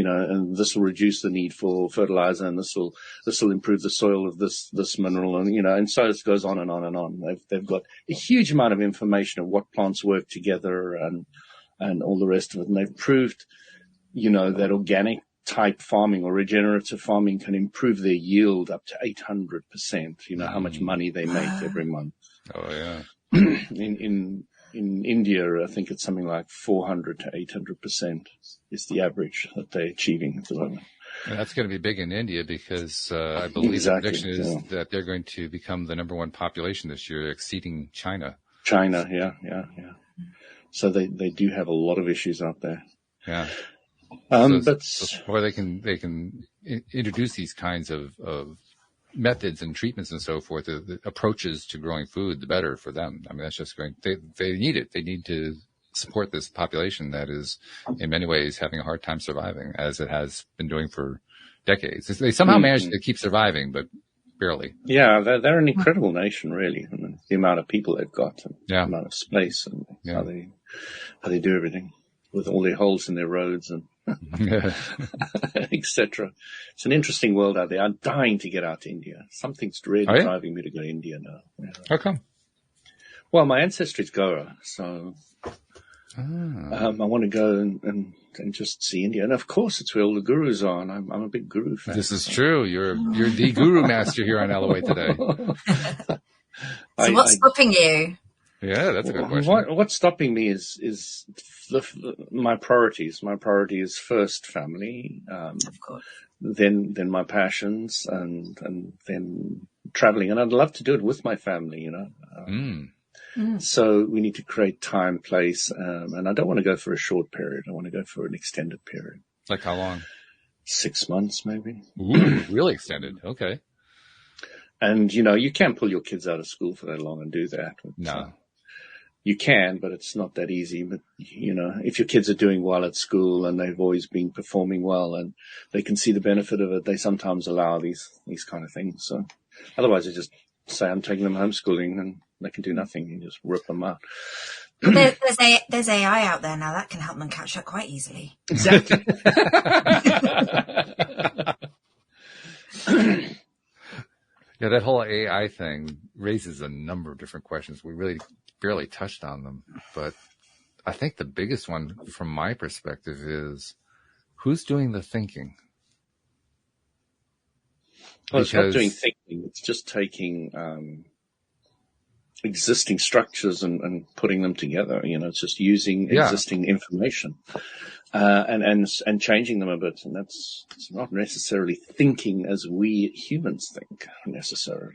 Speaker 2: and this will reduce the need for fertilizer, and this will improve the soil of this mineral. And, and so it goes on and on and on. They've got a huge amount of information of what plants work together and all the rest of it. And they've proved, that organic type farming or regenerative farming can improve their yield up to 800%. How much money they make every month.
Speaker 1: Oh, yeah.
Speaker 2: In India, I think it's something like 400 to 800% is the average that they're achieving at the moment.
Speaker 1: And that's going to be big in India because I believe the prediction is that they're going to become the number one population this year, exceeding China.
Speaker 2: Yeah. So they do have a lot of issues out there.
Speaker 1: Yeah.
Speaker 2: But
Speaker 1: or they can introduce these kinds of methods and treatments and so forth, the approaches to growing food, the better for them. I mean, that's just going, they need it. They need to support this population that is in many ways having a hard time surviving, as it has been doing for decades. They somehow managed to keep surviving, but barely.
Speaker 2: Yeah, they're an incredible nation, really. I mean, the amount of people they've got, and the amount of space, and how they do everything with all their holes in their roads and etc. It's an interesting world out there. I'm dying to get out to India. Something's really driving me to go to India now. Yeah.
Speaker 1: How come?
Speaker 2: Well, my ancestry is Gora, so I want to go and just see India. And of course, it's where all the gurus are, and I'm a big guru fan.
Speaker 1: This is true. You're the guru master here on Alloway today.
Speaker 3: So what's stopping you?
Speaker 1: Yeah, that's a good question.
Speaker 2: What's stopping me is my priorities. My priority is first family,
Speaker 3: of course.
Speaker 2: Then my passions, and then traveling. And I'd love to do it with my family, So we need to create time, place, and I don't want to go for a short period. I want to go for an extended period.
Speaker 1: Like how long?
Speaker 2: 6 months, maybe.
Speaker 1: Ooh, really extended. Okay.
Speaker 2: And, you can't pull your kids out of school for that long and do that.
Speaker 1: No.
Speaker 2: You can, but it's not that easy. But, if your kids are doing well at school and they've always been performing well and they can see the benefit of it, they sometimes allow these kind of things. So otherwise they just say, I'm taking them homeschooling, and they can do nothing. You just rip them out.
Speaker 3: There's AI out there now that can help them catch up quite easily.
Speaker 2: Exactly.
Speaker 1: Yeah, that whole AI thing raises a number of different questions. We really barely touched on them, but I think the biggest one from my perspective is who's doing the thinking?
Speaker 2: Well, it's not doing thinking. It's just taking existing structures and putting them together. It's just using existing information and changing them a bit. And it's not necessarily thinking as we humans think necessarily.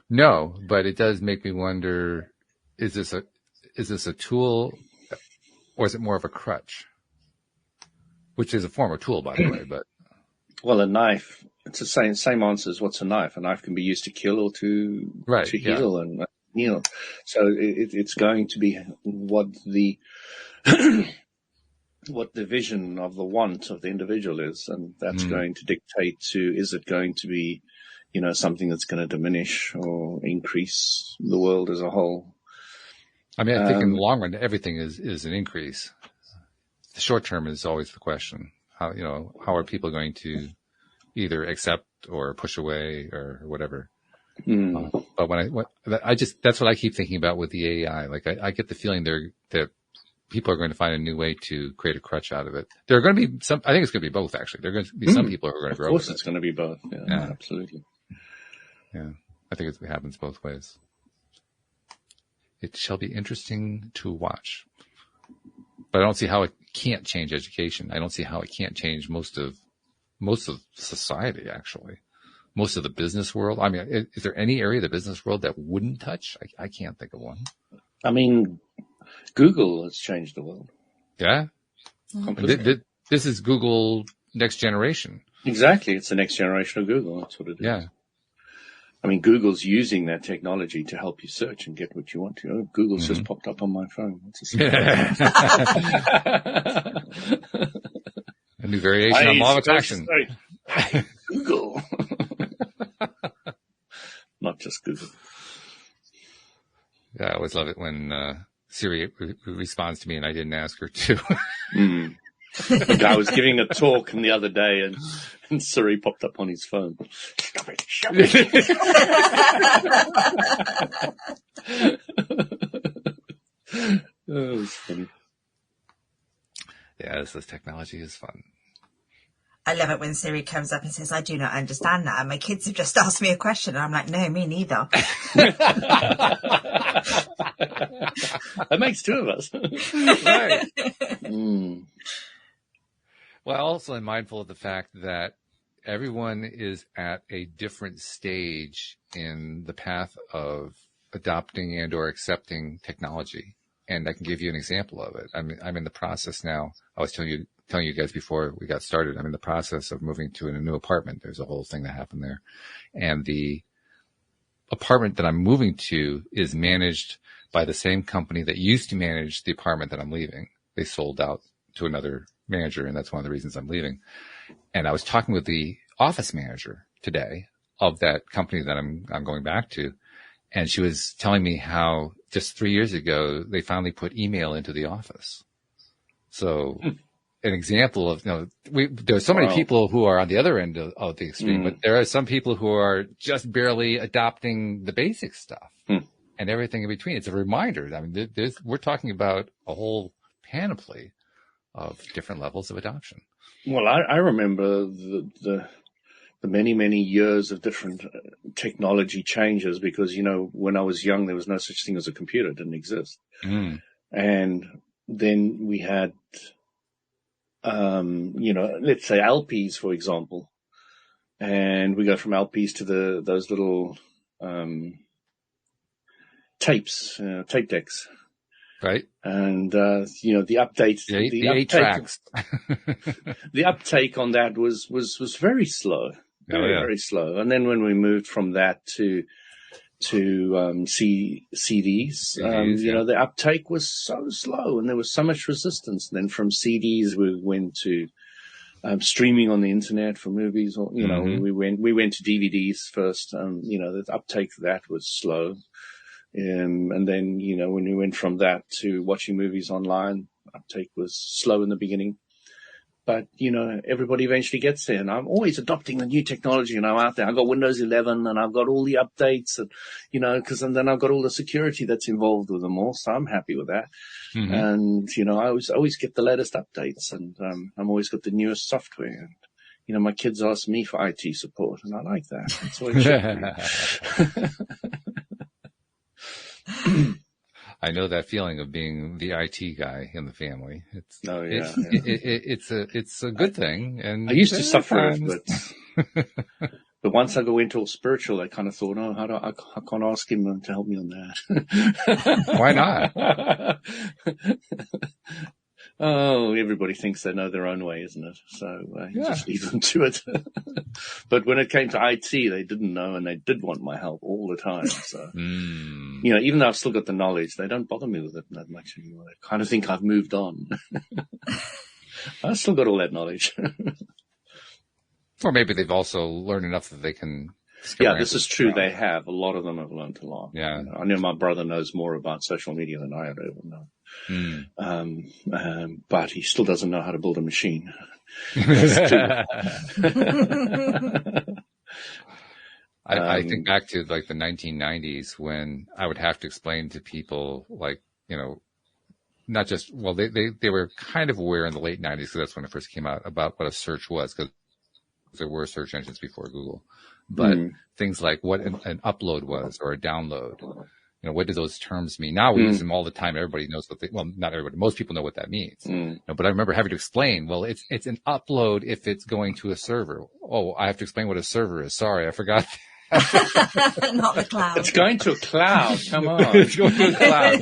Speaker 1: No, but it does make me wonder: is this a tool, or is it more of a crutch? Which is a form of tool, by the way. But
Speaker 2: well, a knife. It's the same answer as what's a knife. A knife can be used to kill or to heal and heal. So it's going to be what the what the vision of the want of the individual is, and that's going to dictate to, is it going to be, something that's going to diminish or increase the world as a whole?
Speaker 1: I mean, I think in the long run, everything is an increase. The short term is always the question. How are people going to either accept or push away or whatever? But that's what I keep thinking about with the AI. Like I get the feeling that people are going to find a new way to create a crutch out of it. There are going to be I think it's going to be both, actually. There are going to be some people who are going to grow.
Speaker 2: Of course it's going to be both. Yeah, absolutely.
Speaker 1: Yeah. I think it happens both ways. It shall be interesting to watch. But I don't see how it can't change education. I don't see how it can't change most of society, actually. Most of the business world. I mean, is there any area of the business world that wouldn't touch? I can't think of one.
Speaker 2: I mean, Google has changed the world.
Speaker 1: Yeah.
Speaker 2: Completely.
Speaker 1: This is Google next generation.
Speaker 2: Exactly. It's the next generation of Google. That's what it is.
Speaker 1: Yeah.
Speaker 2: I mean, Google's using that technology to help you search and get what you want to. Google's just popped up on my phone.
Speaker 1: A new variation on law of attraction.
Speaker 2: Google. Not just Google.
Speaker 1: Yeah, I always love it when Siri responds to me and I didn't ask her to.
Speaker 2: I was giving a talk the other day and Siri popped up on his phone. Stop it. Shut it. Oh, it was funny.
Speaker 1: Yeah, this technology is fun.
Speaker 3: I love it when Siri comes up and says, I do not understand that. And my kids have just asked me a question. And I'm like, no, me neither.
Speaker 2: That makes two of us.
Speaker 1: Right. Well, also I'm mindful of the fact that everyone is at a different stage in the path of adopting and or accepting technology. And I can give you an example of it. I'm in the process now. I was telling you guys before we got started, I'm in the process of moving to a new apartment. There's a whole thing that happened there. And the apartment that I'm moving to is managed by the same company that used to manage the apartment that I'm leaving. They sold out to another manager, and that's one of the reasons I'm leaving. And I was talking with the office manager today of that company that I'm going back to. And she was telling me how just 3 years ago, they finally put email into the office. So an example of, there's so many people who are on the other end of the extreme, but there are some people who are just barely adopting the basic stuff and everything in between. It's a reminder. I mean, we're talking about a whole panoply of different levels of adoption.
Speaker 2: Well, I remember the many, many years of different technology changes because, when I was young, there was no such thing as a computer. It didn't exist. And then we had, let's say LPs, for example, and we go from LPs to those little tapes, tape decks.
Speaker 1: Right.
Speaker 2: And, the update,
Speaker 1: the 8 tracks.
Speaker 2: The uptake on that was very slow. Very slow. And then when we moved from that to CDs, the uptake was so slow and there was so much resistance. And then from CDs, we went to streaming on the internet for movies, or, we went to DVDs first. The uptake of that was slow. And then, when we went from that to watching movies online, uptake was slow in the beginning. But, everybody eventually gets there. And I'm always adopting the new technology, and I'm out there. I've got Windows 11 and I've got all the updates and, and then I've got all the security that's involved with them all. So I'm happy with that. And, I always get the latest updates and, I'm always got the newest software. And, my kids ask me for IT support and I like that. That's what it should be.
Speaker 1: I know that feeling of being the IT guy in the family. It's a good thing. And
Speaker 2: I used to suffer it, but once I go into all spiritual, I kind of thought, oh, I can't ask him to help me on that.
Speaker 1: Why not?
Speaker 2: Oh, everybody thinks they know their own way, isn't it? So you just leave them to it. But when it came to IT, they didn't know, and they did want my help all the time. So, even though I've still got the knowledge, they don't bother me with it that much anymore. They kind of think I've moved on. I've still got all that knowledge.
Speaker 1: Or maybe they've also learned enough that they can.
Speaker 2: Yeah, this is true. They have. A lot of them have learned a lot.
Speaker 1: Yeah.
Speaker 2: I know my brother knows more about social media than I ever know. But he still doesn't know how to build a machine.
Speaker 1: I think back to like the 1990s when I would have to explain to people not just, they were kind of aware in the late 90s because that's when it first came out about what a search was, because there were search engines before Google. But things like what an upload was or a download, what do those terms mean? Now we use them all the time. Everybody knows not everybody, most people know what that means. But I remember having to explain, it's an upload if it's going to a server. Oh, I have to explain what a server is. Sorry, I forgot.
Speaker 3: Not the cloud.
Speaker 2: It's going to a cloud. Come on.
Speaker 1: It's going to a cloud.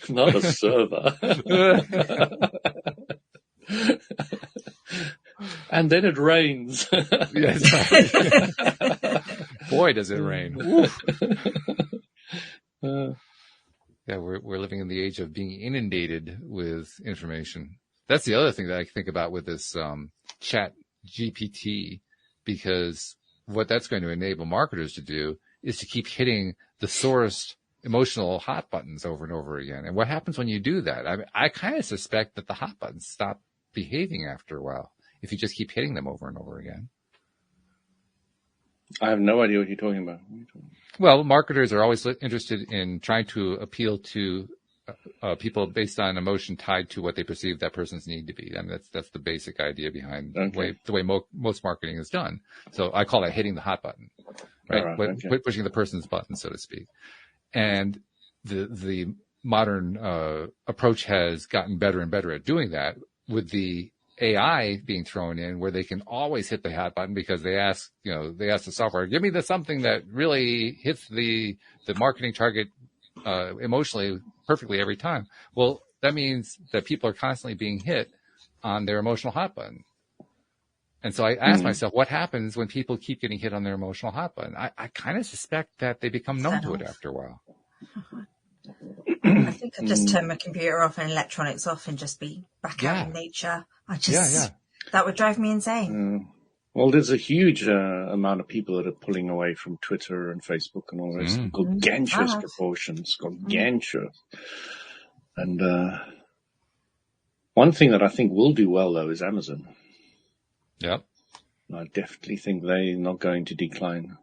Speaker 2: Not a server. And then it rains.
Speaker 1: Yes. Boy, does it rain. Yeah, we're living in the age of being inundated with information. That's the other thing that I think about with this Chat GPT, because what that's going to enable marketers to do is to keep hitting the sorest emotional hot buttons over and over again. And what happens when you do that? I kind of suspect that the hot buttons stop behaving after a while if you just keep hitting them over and over again.
Speaker 2: I have no idea what you're talking about.
Speaker 1: Well, marketers are always interested in trying to appeal to people based on emotion tied to what they perceive that person's need to be. I mean, that's the basic idea behind the way most marketing is done. So I call that hitting the hot button, right? Pushing the person's button, so to speak. And the modern approach has gotten better and better at doing that, with the AI being thrown in, where they can always hit the hot button because they ask the software, give me something that really hits the marketing target emotionally perfectly every time. Well, that means that people are constantly being hit on their emotional hot button. And so I asked myself, what happens when people keep getting hit on their emotional hot button? I kind of suspect that they become numb to it after a while.
Speaker 3: I think I'd just turn my computer off and electronics off and just be back out in nature. That would drive me insane.
Speaker 2: Well, there's a huge amount of people that are pulling away from Twitter and Facebook and all those gargantuous proportions, gargantuous. And one thing that I think will do well, though, is Amazon.
Speaker 1: Yep.
Speaker 2: I definitely think they're not going to decline.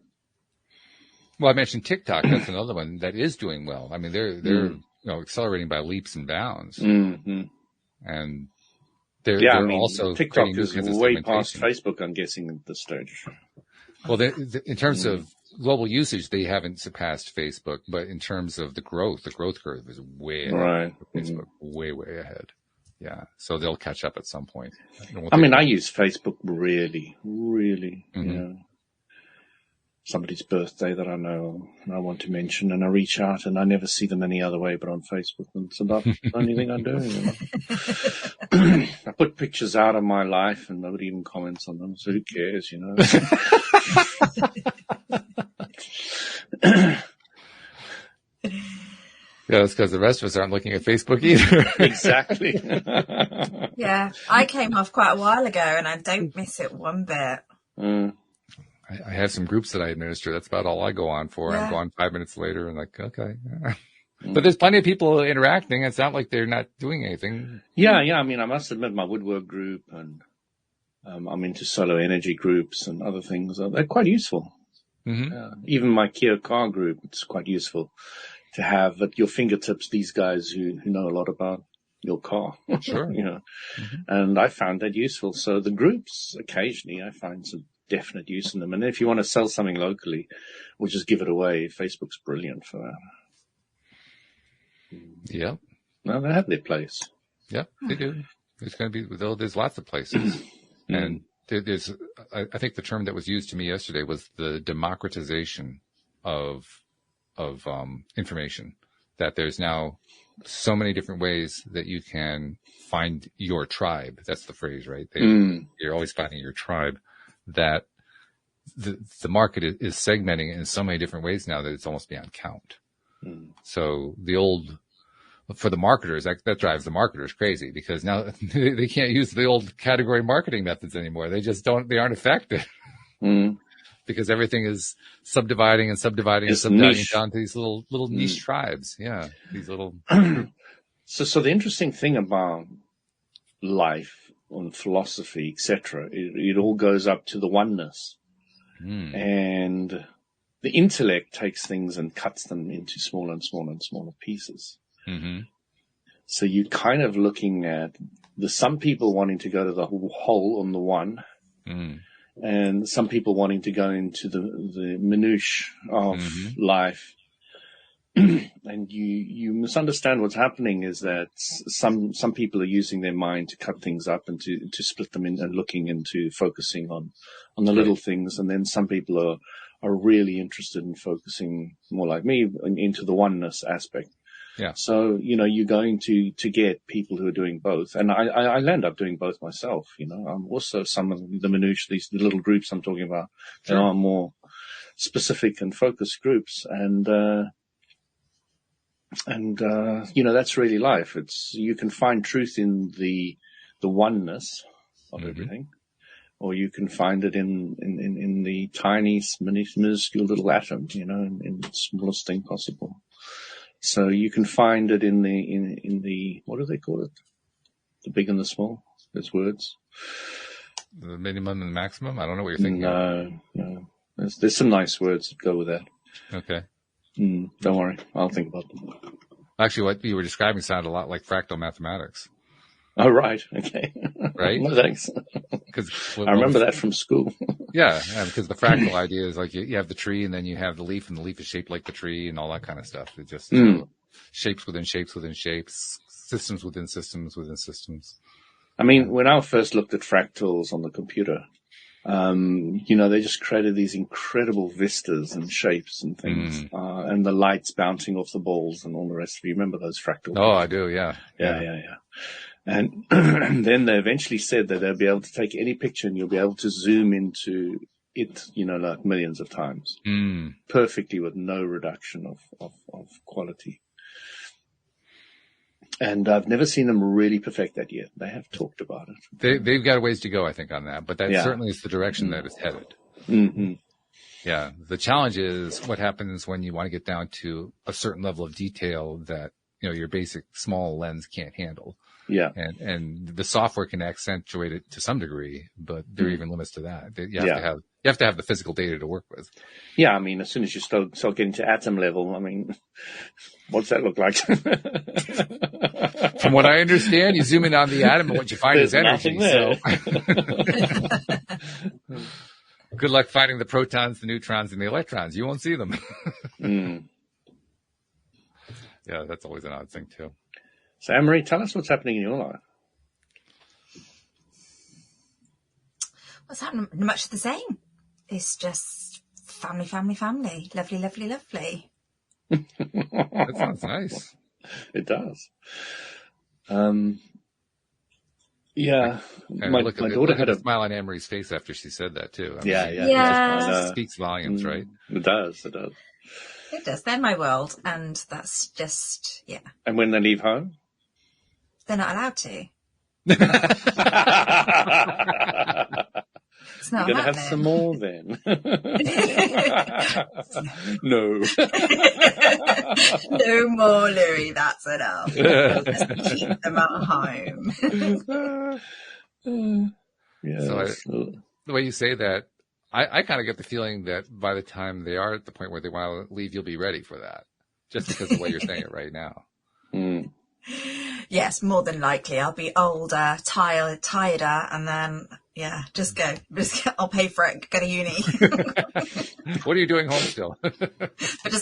Speaker 1: Well, I mentioned TikTok. That's another one that is doing well. I mean, they're accelerating by leaps and bounds. And they're also
Speaker 2: TikTok is way past Facebook, I'm guessing, at this stage.
Speaker 1: Well, in terms of global usage, they haven't surpassed Facebook, but in terms of the growth curve is way ahead. Facebook way ahead. Yeah, so they'll catch up at some point. I
Speaker 2: use Facebook really. Somebody's birthday that I know and I want to mention, and I reach out, and I never see them any other way but on Facebook. And it's about the only thing I do. I put pictures out of my life and nobody even comments on them, so who cares,
Speaker 1: Yeah, that's because the rest of us aren't looking at Facebook either.
Speaker 2: Exactly.
Speaker 3: Yeah, I came off quite a while ago and I don't miss it one bit.
Speaker 1: I have some groups that I administer. That's about all I go on for. Yeah. I'm gone 5 minutes later and like, okay. But there's plenty of people interacting. It's not like they're not doing anything.
Speaker 2: Yeah. I mean, I must admit my woodwork group and I'm into solar energy groups and other things. They're quite useful. Even my Kia car group, it's quite useful to have at your fingertips these guys who know a lot about your car.
Speaker 1: Sure.
Speaker 2: And I found that useful. So the groups, occasionally I find some definite use in them. And if you want to sell something locally or just give it away, Facebook's brilliant for that.
Speaker 1: Yep.
Speaker 2: No, they have their place.
Speaker 1: Yep, they do. There's lots of places. And I think the term that was used to me yesterday was the democratization of information, that there's now so many different ways that you can find your tribe. That's the phrase, right? You're always finding your tribe, that the market is segmenting it in so many different ways now that it's almost beyond count. So for the marketers, that drives the marketers crazy, because now they can't use the old category marketing methods anymore. They aren't effective. Because everything is subdividing and subdividing and subdividing down to these little niche tribes. Yeah. These little.
Speaker 2: So the interesting thing about life and philosophy, etc., it all goes up to the oneness. And the intellect takes things and cuts them into smaller and smaller and smaller pieces. So you're kind of looking at some people wanting to go to the whole on the one, and some people wanting to go into the minutiae of life. And you misunderstand what's happening is that some people are using their mind to cut things up and to split them in, and looking into focusing on the little things. And then some people are really interested in focusing, more like me, into the oneness aspect.
Speaker 1: Yeah.
Speaker 2: So, you're going to get people who are doing both. And I end up doing both myself. I'm also some of the minutiae, these little groups I'm talking about, there are more specific and focused groups. And that's really life. You can find truth in the oneness of everything, or you can find it in the tiny, minuscule little atom, in the smallest thing possible. So you can find it in the what do they call it? The big and the small. There's words.
Speaker 1: The minimum and the maximum. I don't know what you're thinking.
Speaker 2: No. There's some nice words that go with that.
Speaker 1: Okay.
Speaker 2: Don't worry, I'll think about them.
Speaker 1: Actually, what you were describing sounded a lot like fractal mathematics.
Speaker 2: Oh, right. Okay.
Speaker 1: Right?
Speaker 2: No, thanks. I remember that from school.
Speaker 1: Yeah, because the fractal idea is like you have the tree, and then you have the leaf, and the leaf is shaped like the tree, and all that kind of stuff. It just shapes within shapes within shapes, systems within systems within systems.
Speaker 2: I mean, when I first looked at fractals on the computer, they just created these incredible vistas and shapes and things, and the lights bouncing off the balls and all the rest of it. You remember those fractals?
Speaker 1: Oh, I do, yeah.
Speaker 2: Yeah. And then they eventually said that they'll be able to take any picture and you'll be able to zoom into it, like millions of times, perfectly with no reduction of quality. And I've never seen them really perfect that yet. They have talked about it.
Speaker 1: They've got a ways to go, I think, on that, but that certainly is the direction that it's headed. Yeah. The challenge is what happens when you want to get down to a certain level of detail that, your basic small lens can't handle.
Speaker 2: Yeah.
Speaker 1: And the software can accentuate it to some degree, but there are even limits to that. You have to have the physical data to work with.
Speaker 2: Yeah. I mean, as soon as you start getting to atom level, I mean, what's that look like?
Speaker 1: From what I understand, you zoom in on the atom and what you find is energy. So good luck finding the protons, the neutrons, and the electrons. You won't see them. Yeah, that's always an odd thing too.
Speaker 2: So, Anne-Marie, tell us what's happening in your life.
Speaker 3: What's happening? Much the same. It's just family. Lovely.
Speaker 1: That sounds nice.
Speaker 2: It does. Yeah. My daughter had a
Speaker 1: smile on Anne-Marie's face after she said that too.
Speaker 3: Yeah.
Speaker 1: It speaks volumes, right?
Speaker 2: It does.
Speaker 3: It does. They're my world, and that's just, yeah.
Speaker 2: And when they leave home?
Speaker 3: They're not allowed to. It's not
Speaker 2: You're going to have some more then. No.
Speaker 3: No more, Louis. That's enough. Just keep them at home.
Speaker 2: Yeah.
Speaker 1: So the way you say that, I kind of get the feeling that by the time they are at the point where they want to leave, you'll be ready for that, just because of the way you're saying it right now.
Speaker 3: Yes, more than likely. I'll be older, tireder, and then, yeah, I'll pay for it, go to uni.
Speaker 1: What are you doing home still?
Speaker 3: But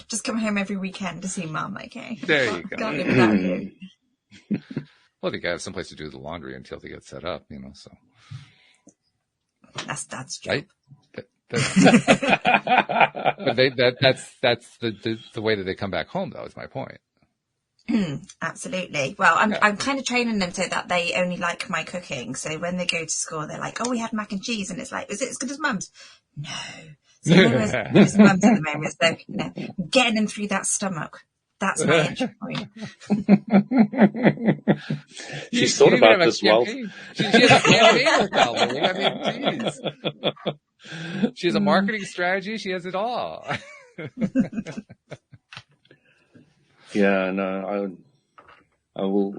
Speaker 3: just come home every weekend to see Mum, okay?
Speaker 1: There you go.
Speaker 3: Can't live without you.
Speaker 1: Well, they got to have someplace to do the laundry until they get set up, so.
Speaker 3: That's Dad's job.
Speaker 1: Right? But that's the way that they come back home, though, is my point.
Speaker 3: Absolutely. Well, I'm kind of training them so that they only like my cooking. So when they go to school, they're like, "Oh, we had mac and cheese," and it's like, "Is it as good as Mum's?" No. So as good as Mum's at the moment. So getting them through that stomach. That's my entry point.
Speaker 2: She's thought about this well.
Speaker 1: She has a campaign with Valerie. I mean, geez. She has a marketing strategy. She has it all.
Speaker 2: Yeah, no, I will.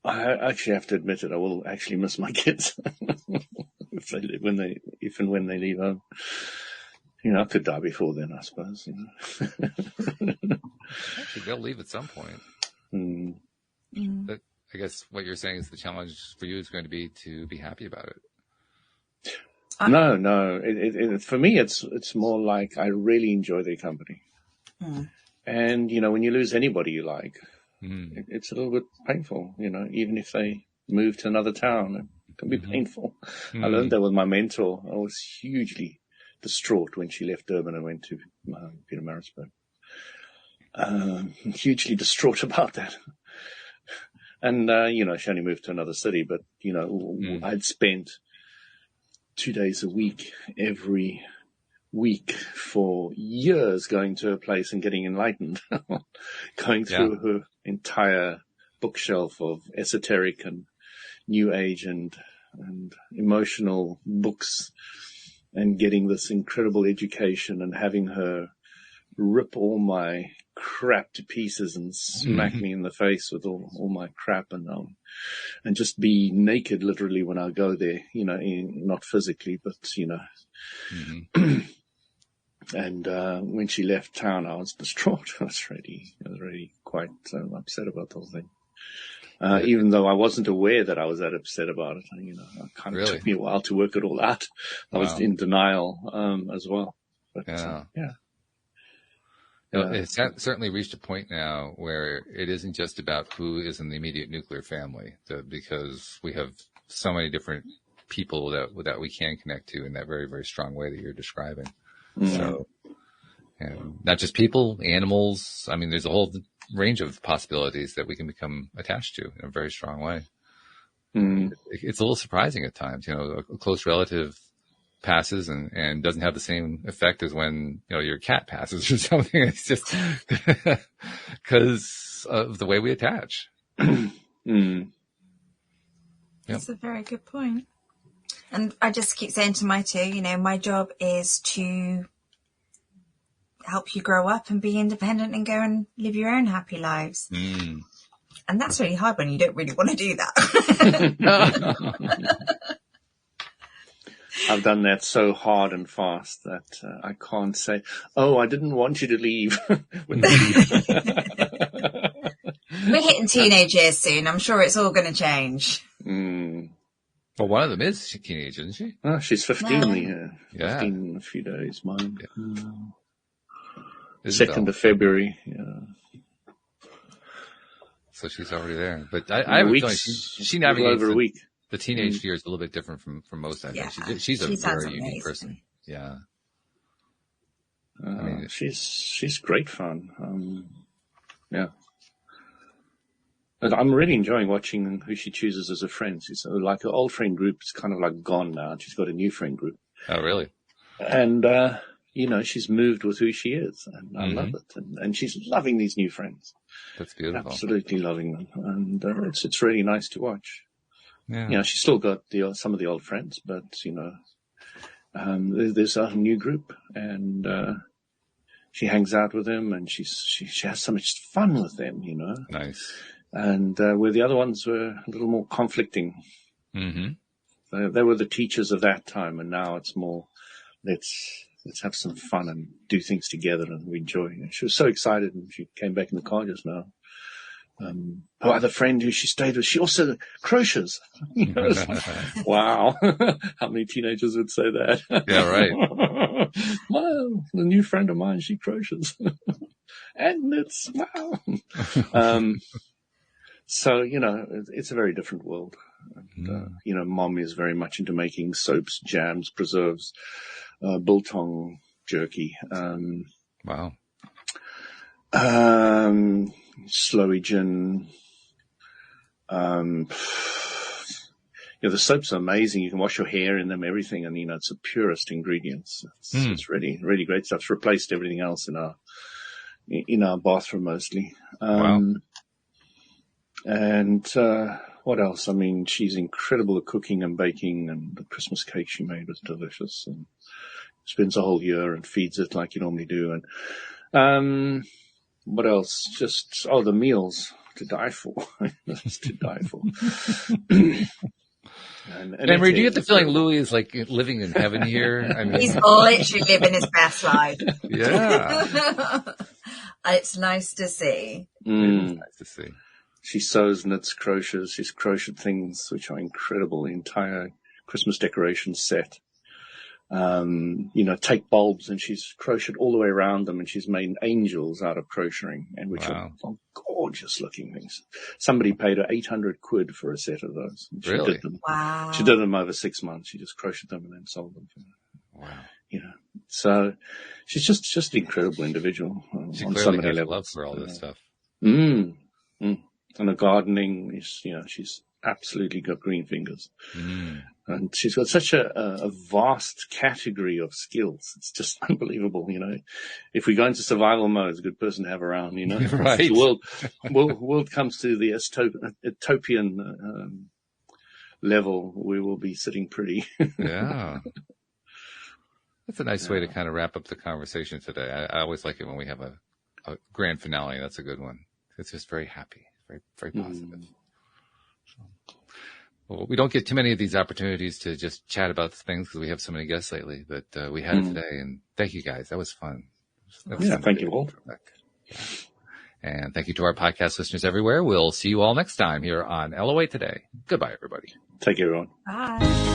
Speaker 2: I actually have to admit it. I will actually miss my kids if and when they leave home. I could die before then, I suppose.
Speaker 1: Actually, they'll leave at some point. But I guess what you're saying is the challenge for you is going to be to be happy about it.
Speaker 2: No. For me, it's more like I really enjoy their company. And, when you lose anybody you like, it's a little bit painful, even if they move to another town, it can be painful. I learned that with my mentor. I was hugely distraught when she left Durban and went to Pietermaritzburg. Hugely distraught about that. And, she only moved to another city, but, I'd spent 2 days a week every week for years going to her place and getting enlightened, going through her entire bookshelf of esoteric and new age and emotional books, and getting this incredible education, and having her rip all my crap to pieces and smack me in the face with all my crap, and just be naked literally when I go there, not physically, but And when she left town, I was distraught. I was really quite upset about the whole thing. Even though I wasn't aware that I was that upset about it, it kind of took me a while to work it all out. I was in denial as well. But,
Speaker 1: It's certainly reached a point now where it isn't just about who is in the immediate nuclear family, because we have so many different people that we can connect to in that very, very strong way that you're describing. So, and not just people, animals. I mean, there's a whole range of possibilities that we can become attached to in a very strong way. It's a little surprising at times, a close relative passes and doesn't have the same effect as when, your cat passes or something. It's just because of the way we attach.
Speaker 3: That's a very good point. And I just keep saying to my two, my job is to help you grow up and be independent and go and live your own happy lives. And that's really hard when you don't really want to do that.
Speaker 2: I've done that so hard and fast that I can't say, "Oh, I didn't want you to leave."
Speaker 3: We're hitting teenage years soon. I'm sure it's all going to change.
Speaker 1: Well, one of them is teenage, isn't she?
Speaker 2: Oh, she's 15.
Speaker 1: Yeah.
Speaker 2: 15 in a few days, mine.
Speaker 1: Yeah.
Speaker 2: 2nd of February. Yeah.
Speaker 1: So she's already there. But I have a feeling she navigates
Speaker 2: over a week.
Speaker 1: The teenage years a little bit different from most. I think she's a very unique person. Yeah.
Speaker 2: I mean, she's great fun. Yeah. But I'm really enjoying watching who she chooses as a friend. She's like her old friend group is kind of like gone now. She's got a new friend group.
Speaker 1: Oh, really?
Speaker 2: And, she's moved with who she is, and I love it. And she's loving these new friends.
Speaker 1: That's beautiful.
Speaker 2: Absolutely loving them. And it's really nice to watch.
Speaker 1: Yeah.
Speaker 2: She's still got some of the old friends, but, there's a new group, and she hangs out with them, and she has so much fun with them,
Speaker 1: Nice.
Speaker 2: And where the other ones were a little more conflicting. They were the teachers of that time, and now it's more, let's have some fun and do things together, and we enjoy. And she was so excited, and she came back in the car just now. her other friend who she stayed with, she also crochets. You know, it's like, wow. How many teenagers would say that?
Speaker 1: Yeah, right.
Speaker 2: Well, the new friend of mine, she crochets. And it's, wow. So, you know, it's a very different world. And, you know, Mom is very much into making soaps, jams, preserves, biltong jerky.
Speaker 1: Wow.
Speaker 2: Sloey gin. You know, the soaps are amazing. You can wash your hair in them, everything. And, you know, it's the purest ingredients. It's really, really great stuff. It's replaced everything else in our bathroom mostly.
Speaker 1: Wow.
Speaker 2: And, what else? I mean, she's incredible at cooking and baking, and the Christmas cake she made was delicious, and spends a whole year and feeds it like you normally do. And, what else? Just, the meals to die for. Just to die for. And
Speaker 1: Emery, do you get the feeling Louis is like living in heaven here? I mean,
Speaker 3: he's literally living his best life.
Speaker 1: Yeah.
Speaker 3: It's nice to see.
Speaker 1: It is nice to see.
Speaker 2: She sews, knits, crochets. She's crocheted things which are incredible. The entire Christmas decoration set. You know, take bulbs, and she's crocheted all the way around them, and she's made angels out of crocheting, and which are gorgeous looking things. Somebody paid her 800 quid for a set of those. She
Speaker 1: Really?
Speaker 2: did them.
Speaker 3: Wow.
Speaker 2: She did them over 6 months. She just crocheted them and then sold them.
Speaker 1: Wow.
Speaker 2: You know, so she's just an incredible individual
Speaker 1: She
Speaker 2: on so
Speaker 1: clearly
Speaker 2: many
Speaker 1: has
Speaker 2: levels.
Speaker 1: love for all this stuff.
Speaker 2: And the gardening is, you know, she's absolutely got green fingers. And she's got such a vast category of skills. It's just unbelievable, you know. If we go into survival mode, it's a good person to have around, you know.
Speaker 1: Right.
Speaker 2: If the world comes to the utopian level, we will be sitting pretty.
Speaker 1: Yeah. That's a nice way to kind of wrap up the conversation today. I always like it when we have a grand finale. That's a good one. It's just very happy, very, very positive. Well, we don't get too many of these opportunities to just chat about things because we have so many guests lately, but we had it today, and thank you guys. That was fun.
Speaker 2: Thank you all.
Speaker 1: Yeah. And thank you to our podcast listeners everywhere. We'll see you all next time here on LOA Today. Goodbye, everybody.
Speaker 2: Take care, everyone.
Speaker 3: Bye.